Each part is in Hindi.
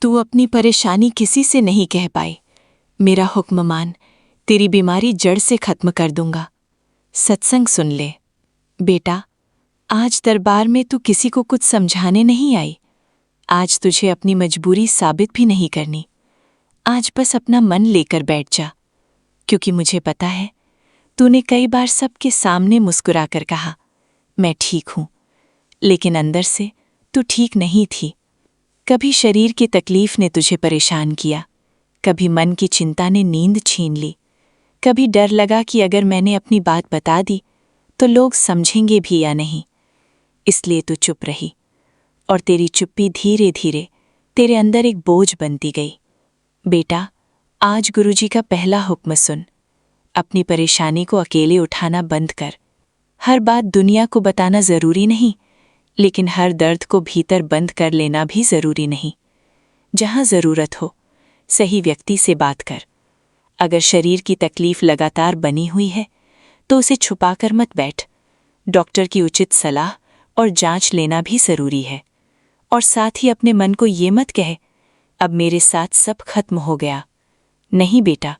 तू अपनी परेशानी किसी से नहीं कह पाई। मेरा हुक्म मान, तेरी बीमारी जड़ से खत्म कर दूंगा। सत्संग सुन ले। बेटा, आज दरबार में तू किसी को कुछ समझाने नहीं आई। आज तुझे अपनी मजबूरी साबित भी नहीं करनी। आज बस अपना मन लेकर बैठ जा, क्योंकि मुझे पता है तूने कई बार सबके सामने मुस्कुराकर कहा, मैं ठीक हूं, लेकिन अंदर से तू ठीक नहीं थी। कभी शरीर की तकलीफ ने तुझे परेशान किया, कभी मन की चिंता ने नींद छीन ली, कभी डर लगा कि अगर मैंने अपनी बात बता दी तो लोग समझेंगे भी या नहीं। इसलिए तू चुप रही, और तेरी चुप्पी धीरे धीरे तेरे अंदर एक बोझ बनती गई। बेटा, आज गुरुजी का पहला हुक्म सुन। अपनी परेशानी को अकेले उठाना बंद कर। हर बात दुनिया को बताना जरूरी नहीं, लेकिन हर दर्द को भीतर बंद कर लेना भी जरूरी नहीं। जहां जरूरत हो, सही व्यक्ति से बात कर। अगर शरीर की तकलीफ लगातार बनी हुई है तो उसे छुपाकर मत बैठ। डॉक्टर की उचित सलाह और जांच लेना भी जरूरी है। और साथ ही अपने मन को ये मत कहे, अब मेरे साथ सब खत्म हो गया। नहीं बेटा,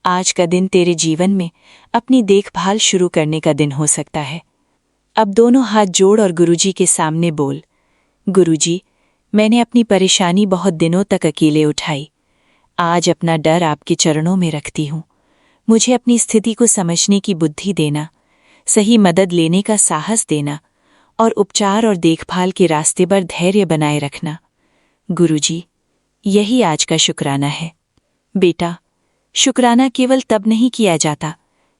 आज का दिन तेरे जीवन में अपनी देखभाल शुरू करने का दिन हो सकता है। अब दोनों हाथ जोड़ और गुरुजी के सामने बोल, गुरुजी, मैंने अपनी परेशानी बहुत दिनों तक अकेले उठाई। आज अपना डर आपके चरणों में रखती हूँ। मुझे अपनी स्थिति को समझने की बुद्धि देना, सही मदद लेने का साहस देना और उपचार और देखभाल के रास्ते पर धैर्य बनाए रखना। गुरुजी, यही आज का शुक्राना है। बेटा, शुक्राना केवल तब नहीं किया जाता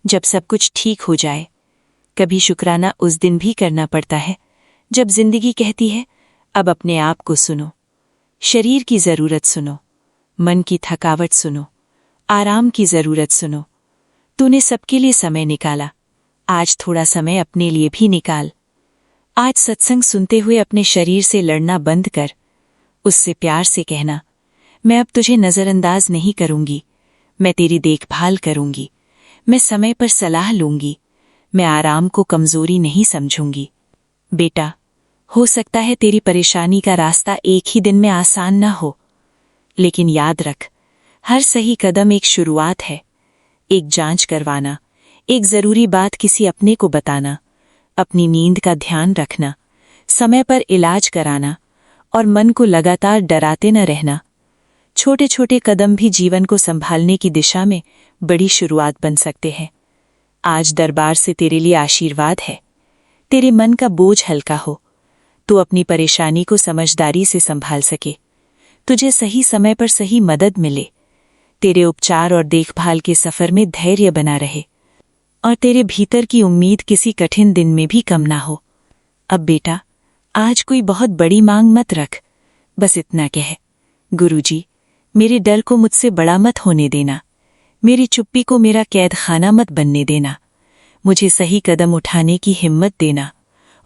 जब सब कुछ ठीक हो जाए। कभी शुक्राना उस दिन भी करना पड़ता है जब जिंदगी कहती है, अब अपने आप को सुनो, शरीर की जरूरत सुनो, मन की थकावट सुनो, आराम की जरूरत सुनो। तूने सबके लिए समय निकाला, आज थोड़ा समय अपने लिए भी निकाल। आज सत्संग सुनते हुए अपने शरीर से लड़ना बंद कर। उससे प्यार से कहना, मैं अब तुझे नजरअंदाज नहीं करूंगी, मैं तेरी देखभाल करूंगी, मैं समय पर सलाह लूंगी, मैं आराम को कमजोरी नहीं समझूंगी। बेटा, हो सकता है तेरी परेशानी का रास्ता एक ही दिन में आसान ना हो, लेकिन याद रख, हर सही कदम एक शुरुआत है। एक जांच करवाना, एक जरूरी बात किसी अपने को बताना, अपनी नींद का ध्यान रखना, समय पर इलाज कराना और मन को लगातार डराते न रहना। छोटे छोटे कदम भी जीवन को संभालने की दिशा में बड़ी शुरुआत बन सकते हैं। आज दरबार से तेरे लिए आशीर्वाद है। तेरे मन का बोझ हल्का हो, तू अपनी परेशानी को समझदारी से संभाल सके, तुझे सही समय पर सही मदद मिले, तेरे उपचार और देखभाल के सफर में धैर्य बना रहे और तेरे भीतर की उम्मीद किसी कठिन दिन में भी कम ना हो। अब बेटा, आज कोई बहुत बड़ी मांग मत रख, बस इतना कह, गुरुजी, मेरे डर को मुझसे बड़ा मत होने देना, मेरी चुप्पी को मेरा कैद खाना मत बनने देना, मुझे सही कदम उठाने की हिम्मत देना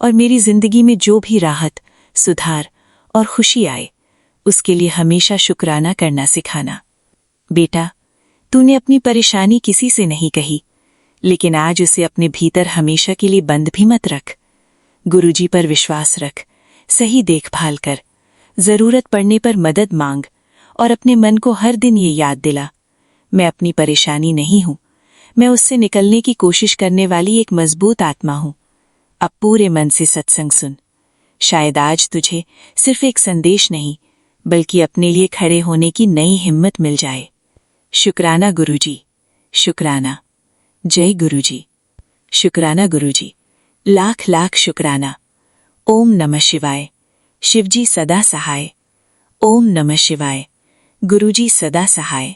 और मेरी जिंदगी में जो भी राहत, सुधार और खुशी आए, उसके लिए हमेशा शुक्राना करना सिखाना। बेटा, तूने अपनी परेशानी किसी से नहीं कही, लेकिन आज उसे अपने भीतर हमेशा के लिए बंद भी मत रख। गुरुजी पर विश्वास रख, सही देखभाल कर, जरूरत पड़ने पर मदद मांग और अपने मन को हर दिन ये याद दिला, मैं अपनी परेशानी नहीं हूं, मैं उससे निकलने की कोशिश करने वाली एक मजबूत आत्मा हूं। अब पूरे मन से सत्संग सुन। शायद आज तुझे सिर्फ एक संदेश नहीं, बल्कि अपने लिए खड़े होने की नई हिम्मत मिल जाए। शुक्राना गुरुजी, शुक्राना। जय गुरुजी। शुक्राना गुरुजी, लाख लाख शुक्राना। ओम नमः शिवाय। शिवजी सदा सहाय। ओम नमः शिवाय। गुरुजी सदा सहाय।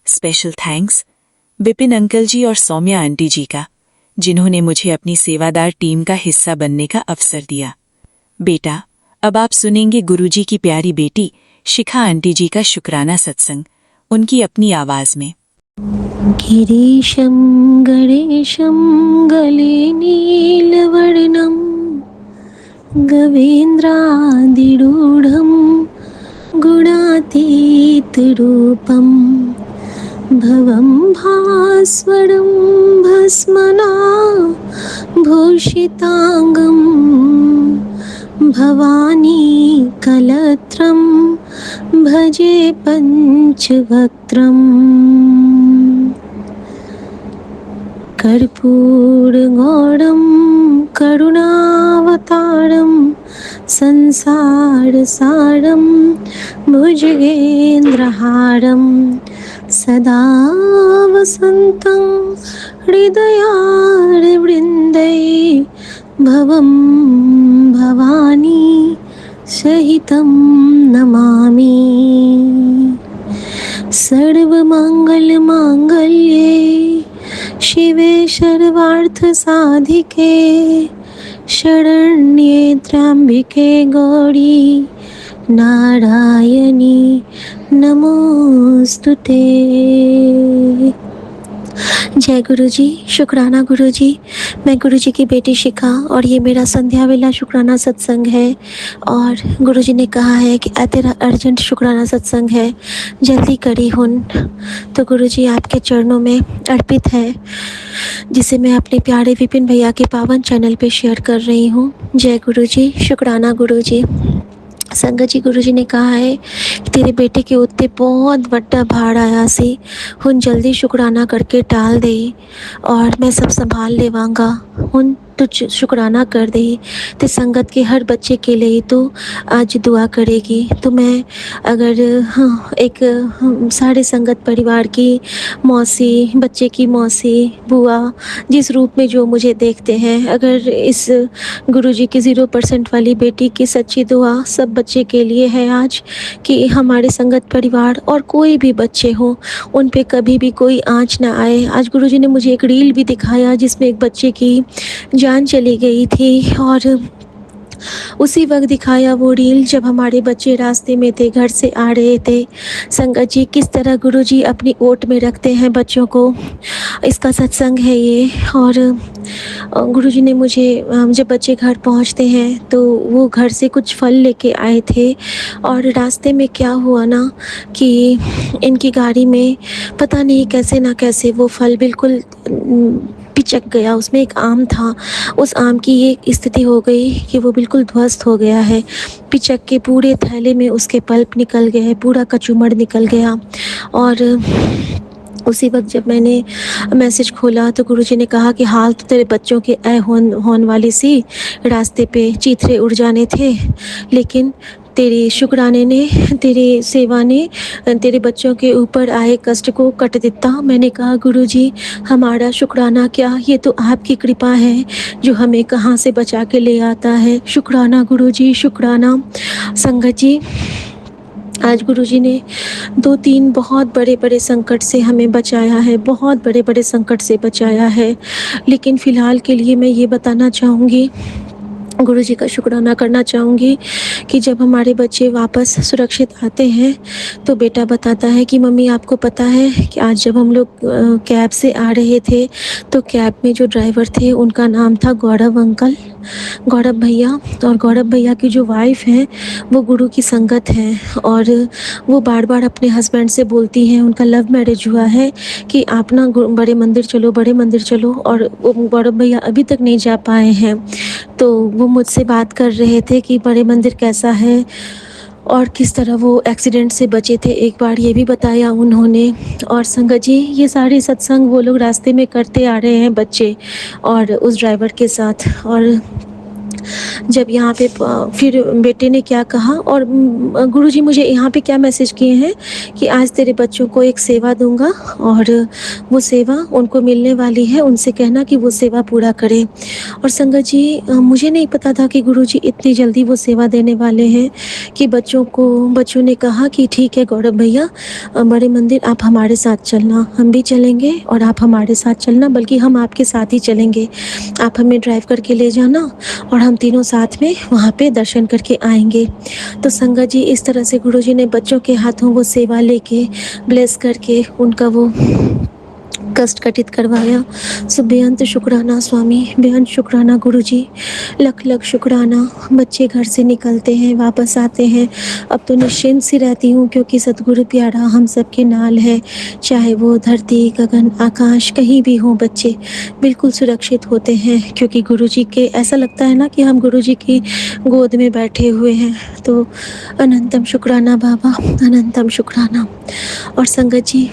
स्पेशल थैंक्स विपिन अंकल जी और सौम्या आंटी जी का, जिन्होंने मुझे अपनी सेवादार टीम का हिस्सा बनने का अवसर दिया। बेटा, अब आप सुनेंगे गुरुजी की प्यारी बेटी शिखा आंटी जी का शुक्राना सत्संग, उनकी अपनी आवाज में। गिरीशं गणेशं गले नीलवर्णं गवेन्द्रादिरूढं गुणातीतरूपं भवं भास्वरं भस्मनाभूषितांगं भवानी कलत्रं भजे पञ्चवक्त्रम् कर्पूरगौरं करुणावतारं संसारसारं भुजगेन्द्रहारं सदा वसन्तं हृदयारविन्दे भवं भवानी सहितं नमामि। सर्वमङ्गलमाङ्गल्ये शिवे सर्वार्थसाधिके शरण्ये त्र्यम्बिके गौरी नारायणी नमोस्तुते। जय गुरु जी। शुक्राना गुरु जी। मैं गुरु जी की बेटी शिखा और ये मेरा संध्या वेला शुक्राना सत्संग है। और गुरु जी ने कहा है कि तेरा अर्जेंट शुक्राना सत्संग है, जल्दी करी हुन। तो गुरु जी आपके चरणों में अर्पित है, जिसे मैं अपने प्यारे विपिन भैया के पावन चैनल पे शेयर कर रही हूँ। जय गुरु जी। शुक्राना गुरु जी। संगत जी, गुरु जी ने कहा है कि तेरे बेटे के उत्ते बहुत बड़ा भाड़ आया सी, हुन जल्दी शुक्राना करके टाल दे और मैं सब संभाल लेवांगा। हुन तो शुक्राना कर दे। तो संगत के हर बच्चे के लिए तो आज दुआ करेगी। तो मैं अगर एक सारे संगत परिवार की मौसी, बच्चे की मौसी, बुआ, जिस रूप में जो मुझे देखते हैं, अगर इस गुरुजी की 0% वाली बेटी की सच्ची दुआ सब बच्चे के लिए है आज, कि हमारे संगत परिवार और कोई भी बच्चे हों उन पे कभी भी कोई आँच ना आए। आज गुरुजी ने मुझे एक रील भी दिखाया जिसमें एक बच्चे की जान चली गई थी, और उसी वक्त दिखाया वो रील जब हमारे बच्चे रास्ते में थे, घर से आ रहे थे। संगत जी, किस तरह गुरुजी अपनी ओट में रखते हैं बच्चों को, इसका सत्संग है ये। और गुरुजी ने मुझे, जब बच्चे घर पहुंचते हैं तो वो घर से कुछ फल लेके आए थे, और रास्ते में क्या हुआ ना कि इनकी गाड़ी में पता नहीं कैसे ना कैसे वो फल बिल्कुल पिचक गया। उसमें एक आम था, उस आम की ये स्थिति हो गई कि वो बिल्कुल ध्वस्त हो गया है। पिचक के पूरे थैले में उसके पल्प निकल गए, पूरा कचूमड़ निकल गया। और उसी वक्त जब मैंने मैसेज खोला तो गुरुजी ने कहा कि हाल तो तेरे बच्चों के होने वाली सी, रास्ते पे चीथड़े उड़ जाने थे, लेकिन तेरी शुक्राने ने, तेरी सेवा ने तेरे बच्चों के ऊपर आए कष्ट को कट दिता। मैंने कहा गुरुजी, हमारा शुक्राना क्या, ये तो आपकी कृपा है जो हमें कहाँ से बचा के ले आता है। शुक्राना गुरुजी, शुक्राना। संगत जी, आज गुरुजी ने 2-3 बहुत बड़े बड़े संकट से हमें बचाया है, बहुत बड़े बड़े संकट से बचाया है। लेकिन फ़िलहाल के लिए मैं ये बताना चाहूँगी, गुरुजी का शुक्राना करना चाहूँगी कि जब हमारे बच्चे वापस सुरक्षित आते हैं तो बेटा बताता है कि मम्मी आपको पता है कि आज जब हम लोग कैब से आ रहे थे तो कैब में जो ड्राइवर थे उनका नाम था गौरव अंकल, गौरव भैया। और गौरव भैया की जो वाइफ हैं वो गुरु की संगत हैं, और वो बार बार अपने हस्बैंड से बोलती हैं, उनका लव मैरिज हुआ है, कि आप ना बड़े मंदिर चलो, बड़े मंदिर चलो। और वो गौरव भैया अभी तक नहीं जा पाए हैं। तो वो मुझसे बात कर रहे थे कि बड़े मंदिर कैसा है और किस तरह वो एक्सीडेंट से बचे थे, एक बार ये भी बताया उन्होंने। और संगत जी, ये सारे सत्संग वो लोग रास्ते में करते आ रहे हैं बच्चे और उस ड्राइवर के साथ। और जब यहाँ पे फिर बेटे ने क्या कहा, और गुरुजी मुझे यहाँ पे क्या मैसेज किए हैं कि आज तेरे बच्चों को एक सेवा दूंगा और वो सेवा उनको मिलने वाली है, उनसे कहना कि वो सेवा पूरा करें। और संगत जी, मुझे नहीं पता था कि गुरुजी इतनी जल्दी वो सेवा देने वाले हैं, कि बच्चों ने कहा कि ठीक है गौरव भैया, बड़े मंदिर आप हमारे साथ चलना, हम भी चलेंगे और आप हमारे साथ चलना, बल्कि हम आपके साथ ही चलेंगे, आप हमें ड्राइव करके ले जाना और हम तीनों साथ में वहाँ पे दर्शन करके आएंगे। तो संगत जी, इस तरह से गुरुजी ने बच्चों के हाथों वो सेवा लेके ब्लेस करके उनका वो कष्ट कटित करवाया। सो बेअंत शुक्राना स्वामी, बेअंत शुक्राना गुरुजी, लख लख शुक्राना। बच्चे घर से निकलते हैं, वापस आते हैं, अब तो निश्चिंत सी रहती हूँ क्योंकि सतगुरु प्यारा हम सबके नाल है। चाहे वो धरती, गगन, आकाश कहीं भी हों, बच्चे बिल्कुल सुरक्षित होते हैं क्योंकि गुरुजी के ऐसा लगता है ना कि हम गुरुजी की गोद में बैठे हुए हैं। तो अनंतम शुक्राना बाबा, अनंतम शुक्राना। और संगत जी,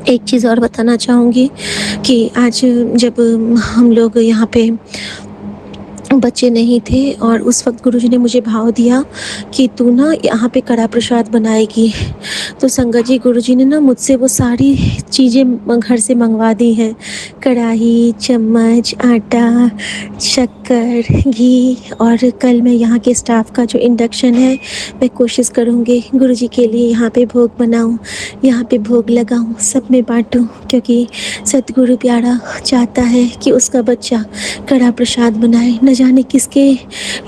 एक चीज़ और बताना चाहूँगी कि आज जब हम लोग यहाँ पे बच्चे नहीं थे और उस वक़्त गुरुजी ने मुझे भाव दिया कि तू ना यहाँ पे कड़ा प्रसाद बनाएगी। तो संगत जी, गुरुजी ने ना मुझसे वो सारी चीज़ें घर से मँगवा दी हैं। कढ़ाई, चम्मच, आटा, शक्कर, घी। और कल मैं यहाँ के स्टाफ़ का जो इंडक्शन है, मैं कोशिश करूँगी गुरुजी के लिए यहाँ पे भोग बनाऊँ, यहाँ पे भोग लगाऊँ, सब में बाँटूँ क्योंकि सतगुरु प्यारा चाहता है कि उसका बच्चा कड़ा प्रसाद बनाए। न जाने किसके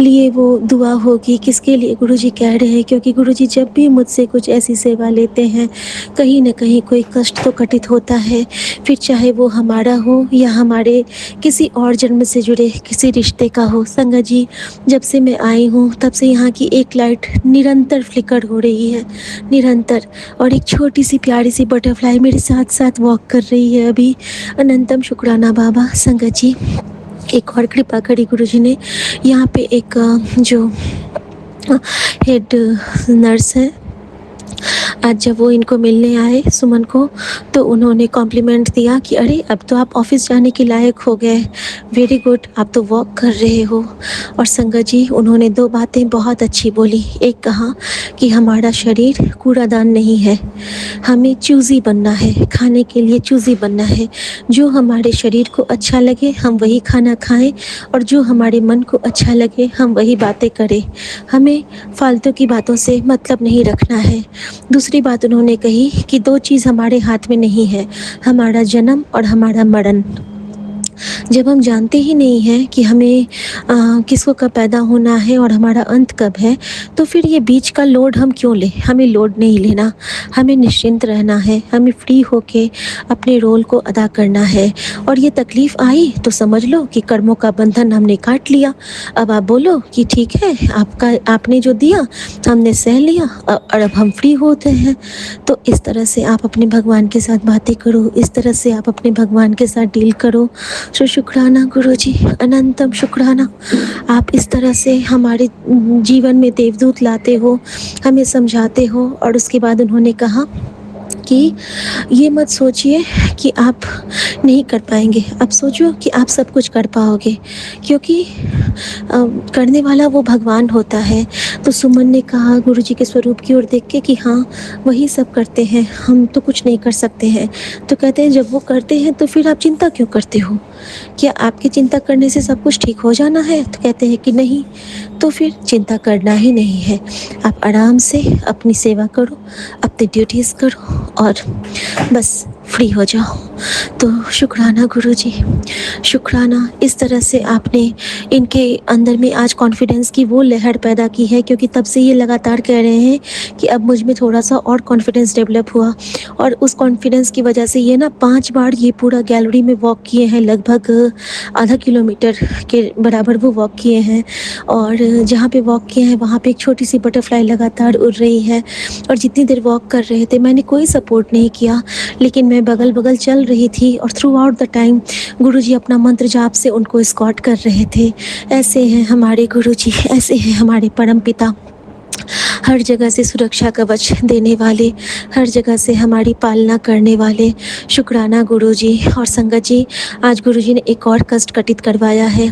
लिए वो दुआ होगी, किसके लिए गुरुजी कह रहे हैं, क्योंकि गुरुजी जब भी मुझसे कुछ ऐसी सेवा लेते हैं, कहीं न कहीं कोई कष्ट तो कटित होता है, फिर चाहे वो हमारा हो या हमारे किसी और जन्म से जुड़े किसी रिश्ते का हो। संगत जी, जब से मैं आई हूँ तब से यहाँ की एक लाइट निरंतर फ्लिकर हो रही है, निरंतर। और एक छोटी-सी प्यारी-सी बटरफ्लाई मेरे साथ-साथ वॉक कर रही है अभी। अनंतम शुक्राना बाबा। संगत जी, एक और कृपा करी गुरुजी ने। यहाँ पे एक जो हेड नर्स है, आज जब वो इनको मिलने आए सुमन को, तो उन्होंने कॉम्प्लीमेंट दिया कि अरे अब तो आप ऑफिस जाने के लायक हो गए, वेरी गुड, आप तो वॉक कर रहे हो। और संगत जी, उन्होंने 2 बातें बहुत अच्छी बोली। एक कहा कि हमारा शरीर कूड़ादान नहीं है, हमें चूज़ी बनना है, खाने के लिए चूज़ी बनना है। जो हमारे शरीर को अच्छा लगे हम वही खाना खाएं और जो हमारे मन को अच्छा लगे हम वही बातें करें। हमें फालतू की बातों से मतलब नहीं रखना है। दूसरी बात उन्होंने कही कि 2 चीज़ हमारे हाथ में नहीं है, हमारा जन्म और हमारा मरण। जब हम जानते ही नहीं हैं कि हमें किसको कब पैदा होना है और हमारा अंत कब है, तो फिर ये बीच का लोड हम क्यों लें? हमें लोड नहीं लेना, हमें निश्चिंत रहना है, हमें फ्री होके अपने रोल को अदा करना है। और ये तकलीफ़ आई तो समझ लो कि कर्मों का बंधन हमने काट लिया। अब आप बोलो कि ठीक है, आपने जो दिया हमने सह लिया और अब हम फ्री होते हैं। तो इस तरह से आप अपने भगवान के साथ बातें करो, इस तरह से आप अपने भगवान के साथ डील करो। सो शुक्राना गुरुजी, अनंतम शुक्राना। आप इस तरह से हमारे जीवन में देवदूत लाते हो, हमें समझाते हो। और उसके बाद उन्होंने कहा कि ये मत सोचिए कि आप नहीं कर पाएंगे, अब सोचो कि आप सब कुछ कर पाओगे, क्योंकि करने वाला वो भगवान होता है। तो सुमन ने कहा गुरुजी के स्वरूप की ओर देख के कि हाँ, वही सब करते हैं, हम तो कुछ नहीं कर सकते हैं। तो कहते हैं जब वो करते हैं तो फिर आप चिंता क्यों करते हो? क्या आपकी चिंता करने से सब कुछ ठीक हो जाना है? तो कहते हैं कि नहीं, तो फिर चिंता करना ही नहीं है। आप आराम से अपनी सेवा करो, अपनी ड्यूटीज़ करो और बस फ्री हो जाओ। तो शुक्राना गुरुजी, शुक्राना। इस तरह से आपने इनके अंदर में आज कॉन्फिडेंस की वो लहर पैदा की है, क्योंकि तब से ये लगातार कह रहे हैं कि अब मुझ में थोड़ा-सा और कॉन्फिडेंस डेवलप हुआ। और उस कॉन्फिडेंस की वजह से ये ना 5 बार ये पूरा गैलरी में वॉक किए हैं, लगभग आधा किलोमीटर के बराबर वो वॉक किए हैं। और जहाँ पे वॉक किए हैं वहाँ पे एक छोटी-सी बटरफ्लाई लगातार उड़ रही है। और जितनी देर वॉक कर रहे थे मैंने कोई सपोर्ट नहीं किया, लेकिन मैं बगल-बगल चल रही थी और थ्रू आउट द टाइम गुरुजी अपना मंत्र जाप से उनको एस्कॉर्ट कर रहे थे। ऐसे हैं हमारे गुरुजी, ऐसे हैं हमारे परमपिता, हर जगह से सुरक्षा कवच देने वाले, हर जगह से हमारी पालना करने वाले। शुक्राना गुरुजी। और संगत जी, आज गुरुजी ने एक और कष्ट कटित करवाया है।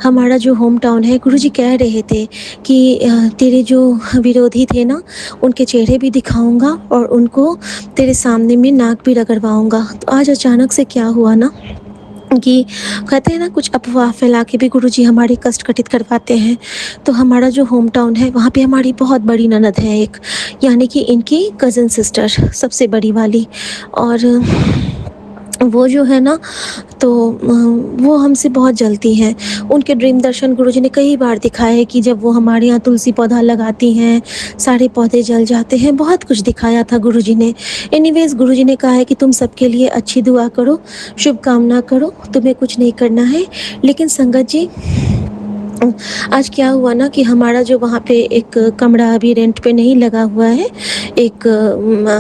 हमारा जो होम टाउन है, गुरुजी कह रहे थे कि तेरे जो विरोधी थे ना, उनके चेहरे भी दिखाऊंगा और उनको तेरे सामने में नाक भी रगड़वाऊंगा। तो आज अचानक से क्या हुआ ना कि कहते हैं ना, कुछ अफवाह फैला के भी गुरुजी हमारे कष्ट कटित करवाते हैं। तो हमारा जो होम टाउन है वहाँ पे हमारी बहुत बड़ी ननद है एक, यानी कि इनकी कज़न सिस्टर सबसे बड़ी वाली। और वो जो है ना, तो वो हमसे बहुत जलती हैं। उनके ड्रीम दर्शन गुरुजी ने कई बार दिखाए कि जब वो हमारे यहाँ तुलसी पौधा लगाती हैं, सारे पौधे जल जाते हैं, बहुत कुछ दिखाया था गुरुजी ने। एनीवेज़ गुरुजी ने कहा है कि तुम सबके लिए अच्छी दुआ करो, शुभकामना करो, तुम्हें कुछ नहीं करना है। लेकिन संगत जी, आज क्या हुआ ना कि हमारा जो वहाँ पे एक कमरा अभी रेंट पे नहीं लगा हुआ है, एक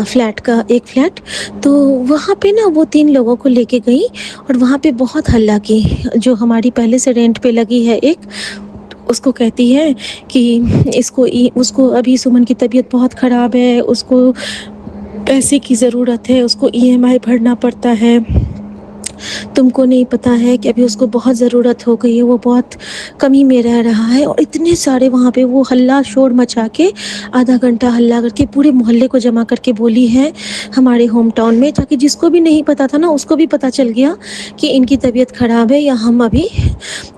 फ्लैट का एक फ्लैट, तो वहाँ पे ना वो 3 लोगों को लेके गई और वहाँ पे बहुत हल्ला की। जो हमारी पहले से रेंट पे लगी है एक, उसको कहती है कि उसको अभी सुमन की तबीयत बहुत ख़राब है, उसको पैसे की ज़रूरत है, उसको ईएमआई भरना पड़ता है। तुमको नहीं पता है कि अभी उसको बहुत ज़रूरत हो गई है, वो बहुत कमी में रह रहा है। और इतने सारे वहाँ पे वो हल्ला शोर मचा के आधा घंटा हल्ला करके पूरे मोहल्ले को जमा करके बोली है हमारे होम टाउन में, ताकि जिसको भी नहीं पता था ना उसको भी पता चल गया कि इनकी तबीयत ख़राब है या हम अभी।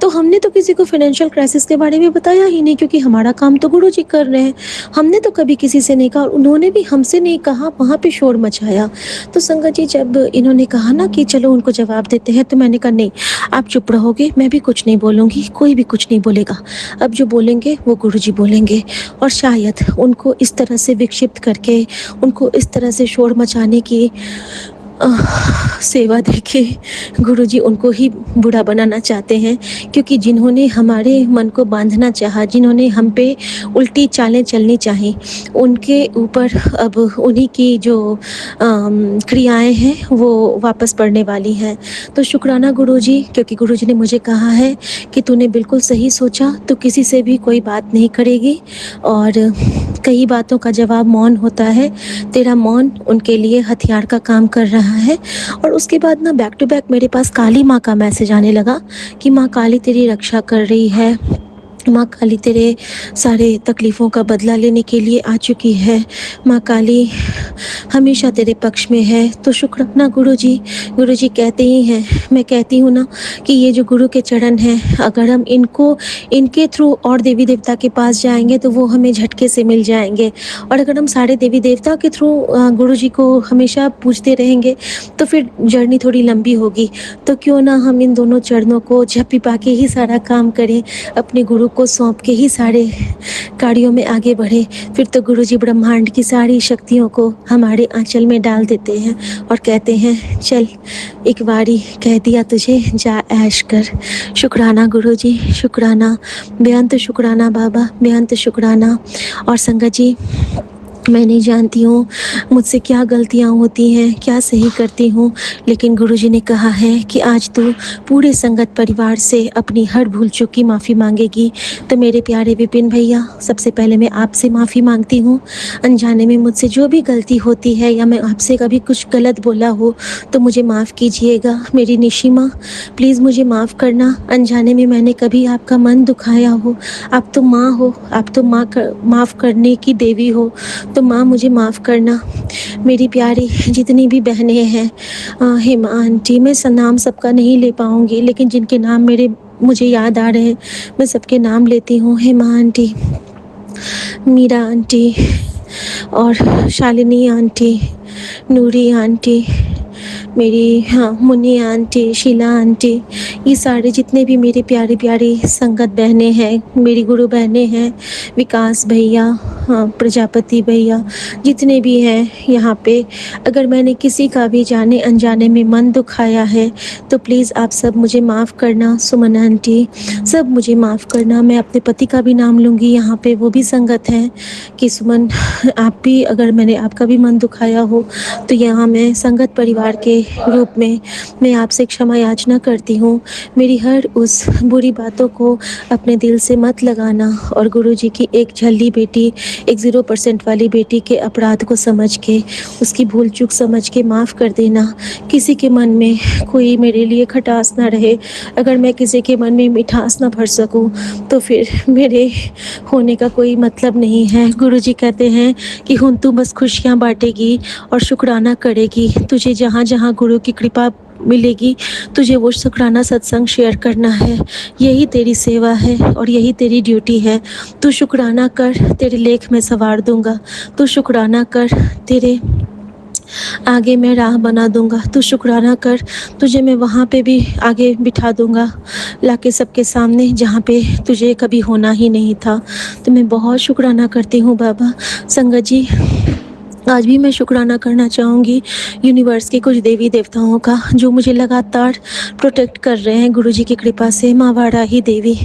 तो हमने तो किसी को फाइनेंशियल क्राइसिस के बारे में बताया ही नहीं, क्योंकि हमारा काम तो गुरु जी कर रहे हैं। हमने तो कभी किसी से नहीं कहा और उन्होंने भी हमसे नहीं कहा, वहाँ पे शोर मचाया। तो संगत जी, जब इन्होंने कहा ना कि चलो उनको जवाब देते हैं, तो मैंने कहा नहीं, आप चुप रहोगे, मैं भी कुछ नहीं बोलूँगी, कोई भी कुछ नहीं बोलेगा। अब जो बोलेंगे वो गुरुजी बोलेंगे। और शायद उनको इस तरह से विक्षिप्त करके, उनको इस तरह से शोर मचाने की सेवा देके गुरुजी उनको ही बुरा बनाना चाहते हैं। क्योंकि जिन्होंने हमारे मन को बांधना चाहा, जिन्होंने हम पे उल्टी चालें चलनी चाहीं, उनके ऊपर अब उन्हीं की जो क्रियाएं हैं वो वापस पड़ने वाली हैं। तो शुक्राना गुरुजी, क्योंकि गुरुजी ने मुझे कहा है कि तूने बिल्कुल सही सोचा, तो किसी से भी कोई बात नहीं करेगी और कई बातों का जवाब मौन होता है। तेरा मौन उनके लिए हथियार का काम कर रहा है। और उसके बाद ना बैक टू बैक मेरे पास काली माँ का मैसेज आने लगा कि माँ काली तेरी रक्षा कर रही है, माँ काली तेरे सारे तकलीफ़ों का बदला लेने के लिए आ चुकी है, माँ काली हमेशा तेरे पक्ष में है। तो शुक्राना गुरुजी। गुरुजी कहते ही हैं, मैं कहती हूँ ना कि ये जो गुरु के चरण हैं, अगर हम इनके थ्रू और देवी देवता के पास जाएंगे तो वो हमें झटके से मिल जाएंगे। और अगर हम सारे देवी देवता के थ्रू गुरुजी को हमेशा पूजते रहेंगे तो फिर जर्नी थोड़ी लंबी होगी। तो क्यों ना हम इन दोनों चरणों को झप्पी पा के ही सारा काम करें, अपने गुरु को सौंप के ही सारे कार्यों में आगे बढ़े। फिर तो गुरुजी ब्रह्मांड की सारी शक्तियों को हमारे आंचल में डाल देते हैं और कहते हैं चल एक बारी कह दिया तुझे, जा ऐश कर। शुक्राना गुरुजी, शुक्राना, बेअंत शुक्राना बाबा, बेअंत शुक्राना। और संगत जी, मैं नहीं जानती हूँ मुझसे क्या गलतियाँ होती हैं, क्या सही करती हूँ, लेकिन गुरुजी ने कहा है कि आज तू पूरे संगत परिवार से अपनी हर भूल चूक की माफ़ी मांगेगी। तो मेरे प्यारे विपिन भैया, सबसे पहले मैं आपसे माफ़ी मांगती हूँ। अनजाने में मुझसे जो भी गलती होती है या मैं आपसे कभी कुछ गलत बोला हो तो मुझे माफ़ कीजिएगा। मेरी निशिमा, प्लीज़ मुझे माफ़ करना, अनजाने में मैंने कभी आपका मन दुखाया हो। आप तो माँ हो, आप तो माफ़ करने की देवी हो, तो माँ मुझे माफ़ करना। मेरी प्यारी जितनी भी बहनें हैं, हेमा आंटी, मैं नाम सबका नहीं ले पाऊँगी, लेकिन जिनके नाम मुझे याद आ रहे हैं मैं सबके नाम लेती हूँ। हेमा आंटी, मीरा आंटी और शालिनी आंटी, नूरी आंटी, मेरी मुन्नी आंटी, शीला आंटी, ये सारे जितने भी मेरे प्यारी प्यारी संगत बहनें हैं, मेरी गुरु बहनें हैं, विकास भैया, प्रजापति भैया, जितने भी हैं यहाँ पे, अगर मैंने किसी का भी जाने अनजाने में मन दुखाया है तो प्लीज़ आप सब मुझे माफ़ करना। सुमन आंटी, सब मुझे माफ़ करना। मैं अपने पति का भी नाम लूँगी यहाँ पे, वो भी संगत हैं कि सुमन, आप भी, अगर मैंने आपका भी मन दुखाया हो तो यहाँ मैं संगत परिवार के रूप में मैं आपसे क्षमा याचना करती हूँ। मेरी हर उस बुरी बातों को अपने दिल से मत लगाना और गुरुजी की एक झल्ली बेटी, एक 0% वाली बेटी के अपराध को समझ के, उसकी भूल चूक समझ के माफ़ कर देना। किसी के मन में कोई मेरे लिए खटास ना रहे। अगर मैं किसी के मन में मिठास ना भर सकूं तो फिर मेरे होने का कोई मतलब नहीं है। गुरुजी कहते हैं कि हुन तू बस खुशियाँ बांटेगी और शुक्राना करेगी। तुझे जहाँ जहाँ गुरु की कृपा मिलेगी तुझे वो शुक्राना सत्संग शेयर करना है। यही तेरी सेवा है और यही तेरी ड्यूटी है। तू शुक्राना कर, तेरे लेख में सवार दूंगा। तू शुक्राना कर, तेरे आगे मैं राह बना दूँगा, तू शुक्राना कर, तुझे मैं वहाँ पे भी आगे बिठा दूँगा, लाके सबके सामने जहाँ पे तुझे कभी होना ही नहीं था। तो मैं बहुत शुक्राना करती हूँ बाबा। संगत जी, आज भी मैं शुक्राना करना चाहूँगी यूनिवर्स के कुछ देवी-देवताओं का, जो मुझे लगातार प्रोटेक्ट कर रहे हैं गुरुजी की कृपा से। माँ वाराही देवी,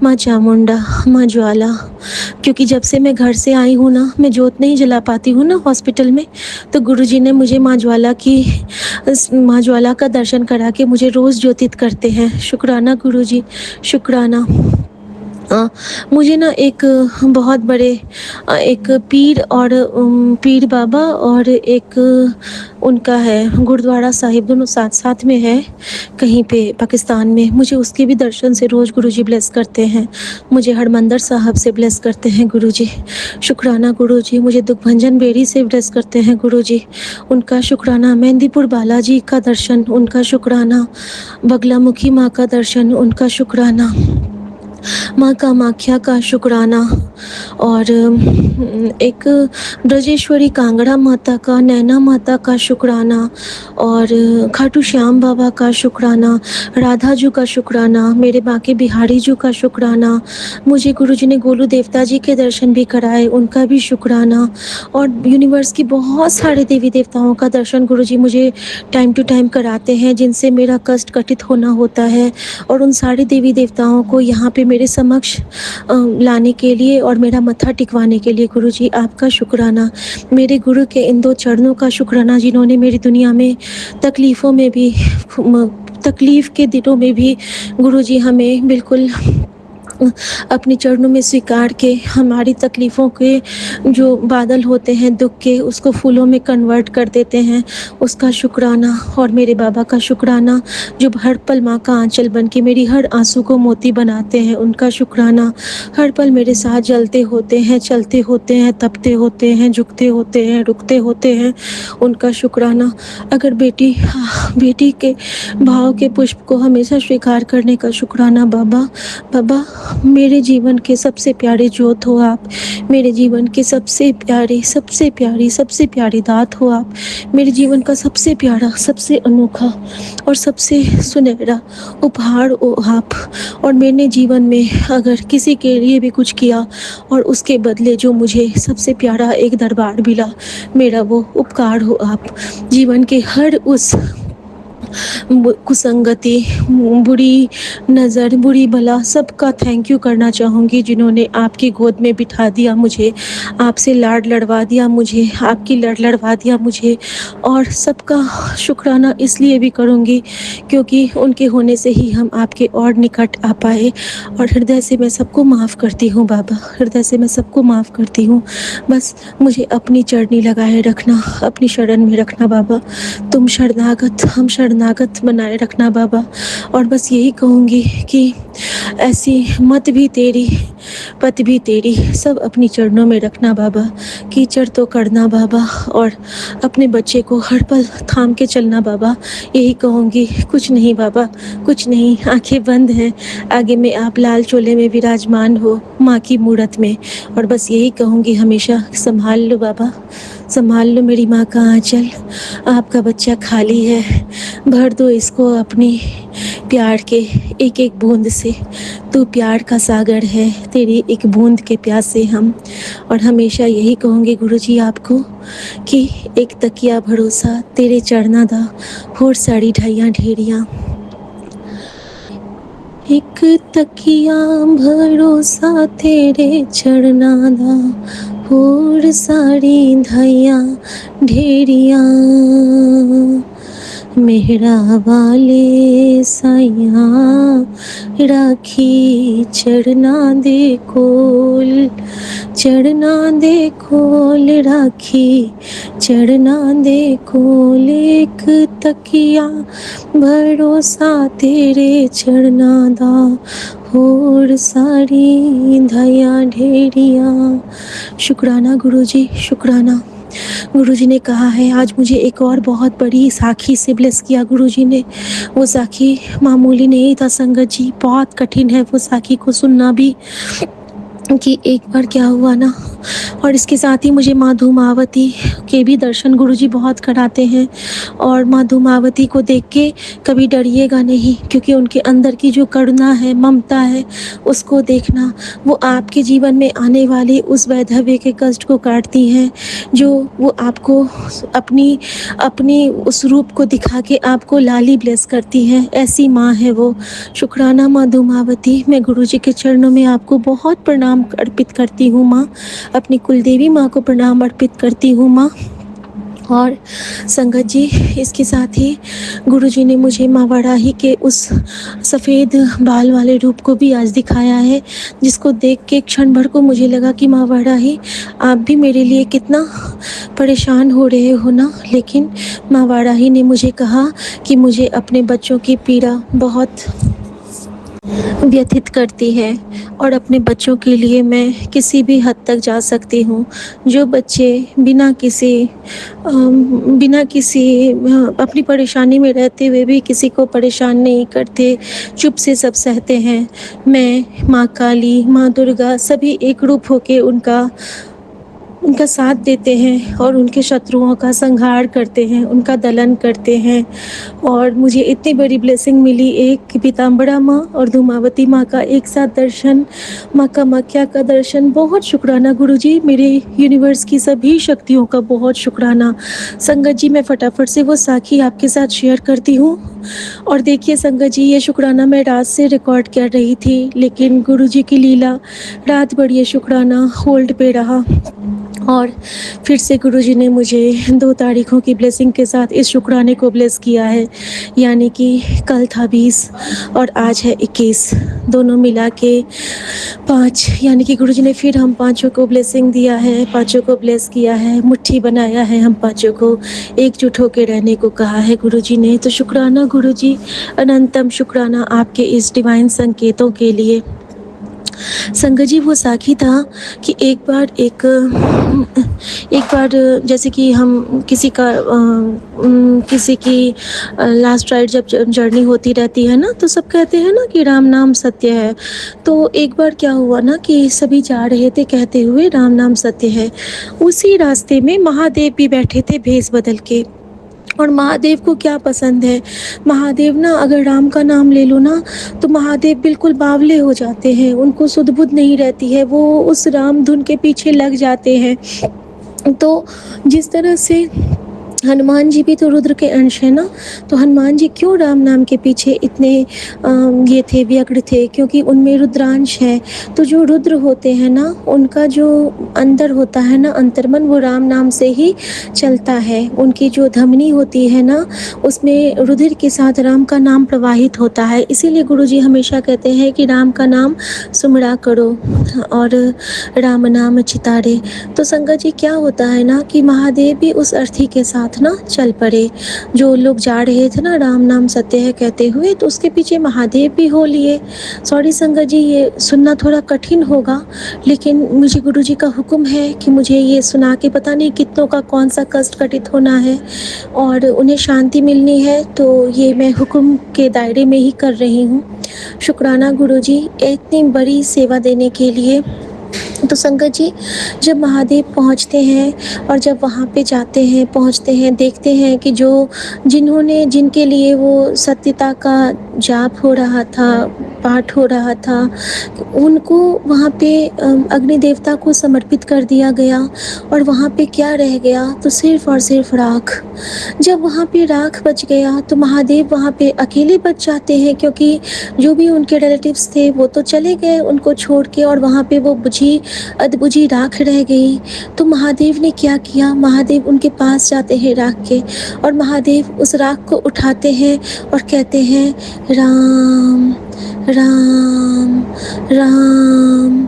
माँ चामुंडा, माँ ज्वाला, क्योंकि जब से मैं घर से आई हूँ ना, मैं जोत नहीं जला पाती हूँ ना हॉस्पिटल में, तो गुरुजी ने मुझे माँ ज्वाला का दर्शन करा के मुझे रोज़ ज्योतित करते हैं। शुक्राना गुरुजी, शुक्राना। मुझे ना एक बहुत बड़े एक पीर बाबा और एक उनका है गुरुद्वारा साहिब, दोनों साथ-साथ में है कहीं पे पाकिस्तान में। मुझे उसके भी दर्शन से रोज़ गुरुजी ब्लेस करते हैं। मुझे हरमंदिर साहब से ब्लेस करते हैं गुरुजी। शुक्राना गुरुजी। मुझे दुखभंजन बेरी से ब्लेस करते हैं गुरुजी। उनका शुक्राना। मेहंदीपुर बालाजी का दर्शन, उनका शुक्राना। बगलामुखी माँ का दर्शन, उनका शुक्राना। माँ कामाख्या का शुक्राना। और एक ब्रजेश्वरी कांगड़ा माता का, नैना माता का शुक्राना, और खाटू श्याम बाबा का शुक्राना, राधा जी का शुक्राना, मेरे बांके बिहारी जी का शुक्राना। मुझे गुरुजी ने गोलू देवता जी के दर्शन भी कराए, उनका भी शुक्राना। और यूनिवर्स की बहुत सारे देवी देवताओं का दर्शन गुरुजी मुझे टाइम टू टाइम कराते हैं, जिनसे मेरा कष्ट कटित होना होता है। और उन सारे देवी देवताओं को यहाँ पे मेरे समक्ष लाने के लिए और मेरा मत्था टिकवाने के लिए गुरुजी आपका शुक्राना। मेरे गुरु के इन 2 चरणों का शुक्राना, जिन्होंने मेरी दुनिया में तकलीफ़ों में भी तकलीफ़ के दिनों में भी गुरुजी हमें बिल्कुल अपने चरणों में स्वीकार के हमारी तकलीफ़ों के जो बादल होते हैं दुःख के, उसको फूलों में कन्वर्ट कर देते हैं, उसका शुक्राना। और मेरे बाबा का शुक्राना, जो हर पल माँ का आँचल बन के मेरी हर आँसू को मोती बनाते हैं, उनका शुक्राना। हर पल मेरे साथ जलते होते हैं, चलते होते हैं, तपते होते हैं, झुकते होते हैं, रुकते होते हैं, उनका शुक्राना। अगर बेटी के भाव के पुष्प को हमेशा स्वीकार करने का शुक्राना बाबा। बाबा, मेरे जीवन के सबसे प्यारे जोत हो आप, मेरे जीवन के सबसे प्यारी दात हो आप, मेरे जीवन का सबसे प्यारा, सबसे अनोखा और सबसे सुनहरा उपहार हो आप। और मैंने जीवन में अगर किसी के लिए भी कुछ किया और उसके बदले जो मुझे सबसे प्यारा एक दरबार मिला, मेरा वो उपकार हो आप। जीवन के हर उस कुसंगति, बुरी नज़र, बुरी बला, सबका थैंक यू करना चाहूँगी, जिन्होंने आपकी गोद में बिठा दिया मुझे, आपसे लाड लड़वा दिया मुझे, आपकी लड़ लड़वा दिया मुझे। और सबका शुक्राना इसलिए भी करूँगी क्योंकि उनके होने से ही हम आपके और निकट आ पाए। और हृदय से मैं सबको माफ़ करती हूँ बाबा, हृदय से मैं सबको माफ़ करती हूँ। बस मुझे अपनी चरनी लगाए रखना, अपनी शरण में रखना बाबा। तुम शरणागत, हम शरणागत बनाए रखना बाबा। और बस यही कहूँगी कि ऐसी मत भी तेरी, पत भी तेरी, सब अपनी चरणों में रखना बाबा। कीचड़ तो करना बाबा, और अपने बच्चे को हर पल थाम के चलना बाबा। यही कहूँगी, कुछ नहीं बाबा, कुछ नहीं। आंखें बंद हैं, आगे में आप लाल चोले में विराजमान हो, माँ की मूरत में। और बस यही कहूँगी, हमेशा संभाल लो बाबा, संभाल लो मेरी माँ का आँचल। आपका बच्चा खाली है, भर दो इसको अपनी प्यार के एक एक बूंद से। तू प्यार का सागर है, तेरी एक बूंद के प्यासे हम। और हमेशा यही कहूँगी गुरुजी आपको कि एक तकिया भरोसा तेरे चरना दा, होर साड़ी ढाइयाँ ढेरियाँ। एक तकिया भरोसा तेरे चरना दा, होर साड़ी ढाइयाँ ढेरियाँ। मेहरा वाले साइयाँ राखी चरना दे कोल, चरना दे कोल राखी चरना दे कोल। एक तकिया भरोसा तेरे चरना दा, होर सारी धया ढेरिया। शुक्राना गुरुजी, शुक्राना। गुरुजी ने कहा है, आज मुझे एक और बहुत बड़ी साखी से ब्लेस किया गुरुजी ने। वो साखी मामूली नहीं था संगत जी, बहुत कठिन है वो साखी को सुनना भी। कि एक बार क्या हुआ ना, और इसके साथ ही मुझे माँ धूमावती के भी दर्शन गुरुजी बहुत कराते हैं। और माँ धूमावती को देख के कभी डरिएगा नहीं, क्योंकि उनके अंदर की जो करुणा है, ममता है, उसको देखना। वो आपके जीवन में आने वाले उस वैधव्य के कष्ट को काटती हैं, जो वो आपको अपनी अपनी उस रूप को दिखा के आपको लाली ब्लेस करती हैं। ऐसी माँ है वो। शुक्राना माँ धूमावती। मैं गुरुजी के चरणों में आपको बहुत प्रणाम अर्पित करती हूँ माँ। अपनी कुलदेवी माँ को प्रणाम अर्पित करती हूँ माँ। और संगत जी, इसके साथ ही गुरुजी ने मुझे माँ वाराही के उस सफ़ेद बाल वाले रूप को भी आज दिखाया है, जिसको देख के क्षण भर को मुझे लगा कि माँ वाराही, आप भी मेरे लिए कितना परेशान हो रहे हो ना। लेकिन माँ वाराही ने मुझे कहा कि मुझे अपने बच्चों की पीड़ा बहुत व्यथित करती है, और अपने बच्चों के लिए मैं किसी भी हद तक जा सकती हूँ। जो बच्चे बिना किसी अपनी परेशानी में रहते हुए भी किसी को परेशान नहीं करते, चुप से सब सहते हैं, मैं माँ काली, माँ दुर्गा सभी एक रूप होके उनका साथ देते हैं और उनके शत्रुओं का संहार करते हैं, उनका दलन करते हैं। और मुझे इतनी बड़ी ब्लेसिंग मिली, एक पीताम्बरा माँ और धूमावती माँ का एक साथ दर्शन, माँ कामाख्या का दर्शन। बहुत शुक्राना गुरुजी, मेरे यूनिवर्स की सभी शक्तियों का बहुत शुक्राना। संगत जी, मैं फटाफट से वो साखी आपके साथ शेयर करती हूँ। और देखिए संगत जी, ये शुक्राना मैं रात से रिकॉर्ड कर रही थी, लेकिन गुरुजी की लीला, रात भर ये शुक्राना होल्ड पे रहा। और फिर से गुरुजी ने मुझे 2 तारीखों की ब्लेसिंग के साथ इस शुक्राने को ब्लेस किया है, यानी कि कल था 20 और आज है 21, दोनों मिला के 5, यानी कि गुरुजी ने फिर हम पाँचों को ब्लेसिंग दिया है, पाँचों को ब्लेस किया है, मुट्ठी बनाया है, हम पाँचों को एकजुट होकर रहने को कहा है गुरुजी ने। तो शुक्राना गुरुजी, अनंतम शुक्राना आपके इस डिवाइन संकेतों के लिए। संगत जी, वो साखी था कि एक बार जैसे कि हम किसी की लास्ट राइड जब जर्नी होती रहती है ना, तो सब कहते हैं ना कि राम नाम सत्य है। तो एक बार क्या हुआ ना कि सभी जा रहे थे कहते हुए राम नाम सत्य है। उसी रास्ते में महादेव भी बैठे थे भेष बदल के। और महादेव को क्या पसंद है, महादेव ना अगर राम का नाम ले लो ना, तो महादेव बिल्कुल बावले हो जाते हैं, उनको सुध बुध नहीं रहती है, वो उस राम धुन के पीछे लग जाते हैं। तो जिस तरह से हनुमान जी भी तो रुद्र के अंश है ना, तो हनुमान जी क्यों राम नाम के पीछे इतने ये थे, व्यग्र थे, क्योंकि उनमें रुद्रांश है। तो जो रुद्र होते हैं ना, उनका जो अंदर होता है ना, अंतर्मन, वो राम नाम से ही चलता है। उनकी जो धमनी होती है ना, उसमें रुधिर के साथ राम का नाम प्रवाहित होता है। इसीलिए गुरुजी हमेशा कहते हैं कि राम का नाम सुमरा करो और राम नाम चितारे। तो संगत जी, क्या होता है ना कि महादेव भी उस अर्थी के साथ ना चल पड़े। जो लोग जा रहे थे ना राम नाम सत्य है कहते हुए, तो उसके पीछे महादेव भी हो लिए। सॉरी संगत जी, ये सुनना थोड़ा कठिन होगा, लेकिन मुझे गुरुजी का हुक्म है कि मुझे ये सुना के पता नहीं कितनों का कौन सा कष्ट कटित होना है और उन्हें शांति मिलनी है, तो ये मैं हुक्म के दायरे में ही कर रही हूँ। शुक्राना गुरुजी इतनी बड़ी सेवा देने के लिए। तो संगत जी, जब महादेव पहुँचते हैं और जब वहाँ पे जाते हैं, पहुँचते हैं, देखते हैं कि जिनके लिए वो सत्यता का जाप हो रहा था, पाठ हो रहा था, उनको वहाँ पे अग्नि देवता को समर्पित कर दिया गया। और वहाँ पे क्या रह गया, तो सिर्फ और सिर्फ राख। जब वहाँ पे राख बच गया तो महादेव वहाँ पे अकेले बच जाते हैं, क्योंकि जो भी उनके रिलेटिव्स थे वो तो चले गए उनको छोड़ के, और वहाँ पे वो अधबुझी राख रह गई। तो महादेव ने क्या किया, महादेव उनके पास जाते हैं राख के, और महादेव उस राख को उठाते हैं और कहते हैं राम राम राम।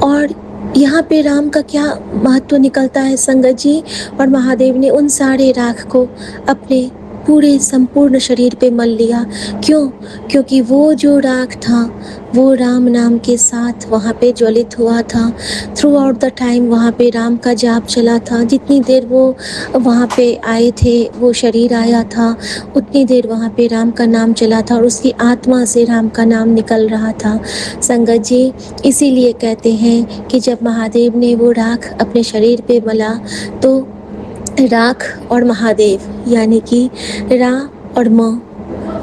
और यहाँ पे राम का क्या महत्व निकलता है संगत जी। और महादेव ने उन सारे राख को अपने पूरे संपूर्ण शरीर पे मल लिया। क्यों? क्योंकि वो जो राख था वो राम नाम के साथ वहाँ पे ज्वलित हुआ था। थ्रू आउट द टाइम वहाँ पे राम का जाप चला था। जितनी देर वो वहाँ पे आए थे, वो शरीर आया था, उतनी देर वहाँ पे राम का नाम चला था और उसकी आत्मा से राम का नाम निकल रहा था। संगत जी, इसीलिए कहते हैं कि जब महादेव ने वो राख अपने शरीर पे मला तो राख और महादेव यानी कि रा और म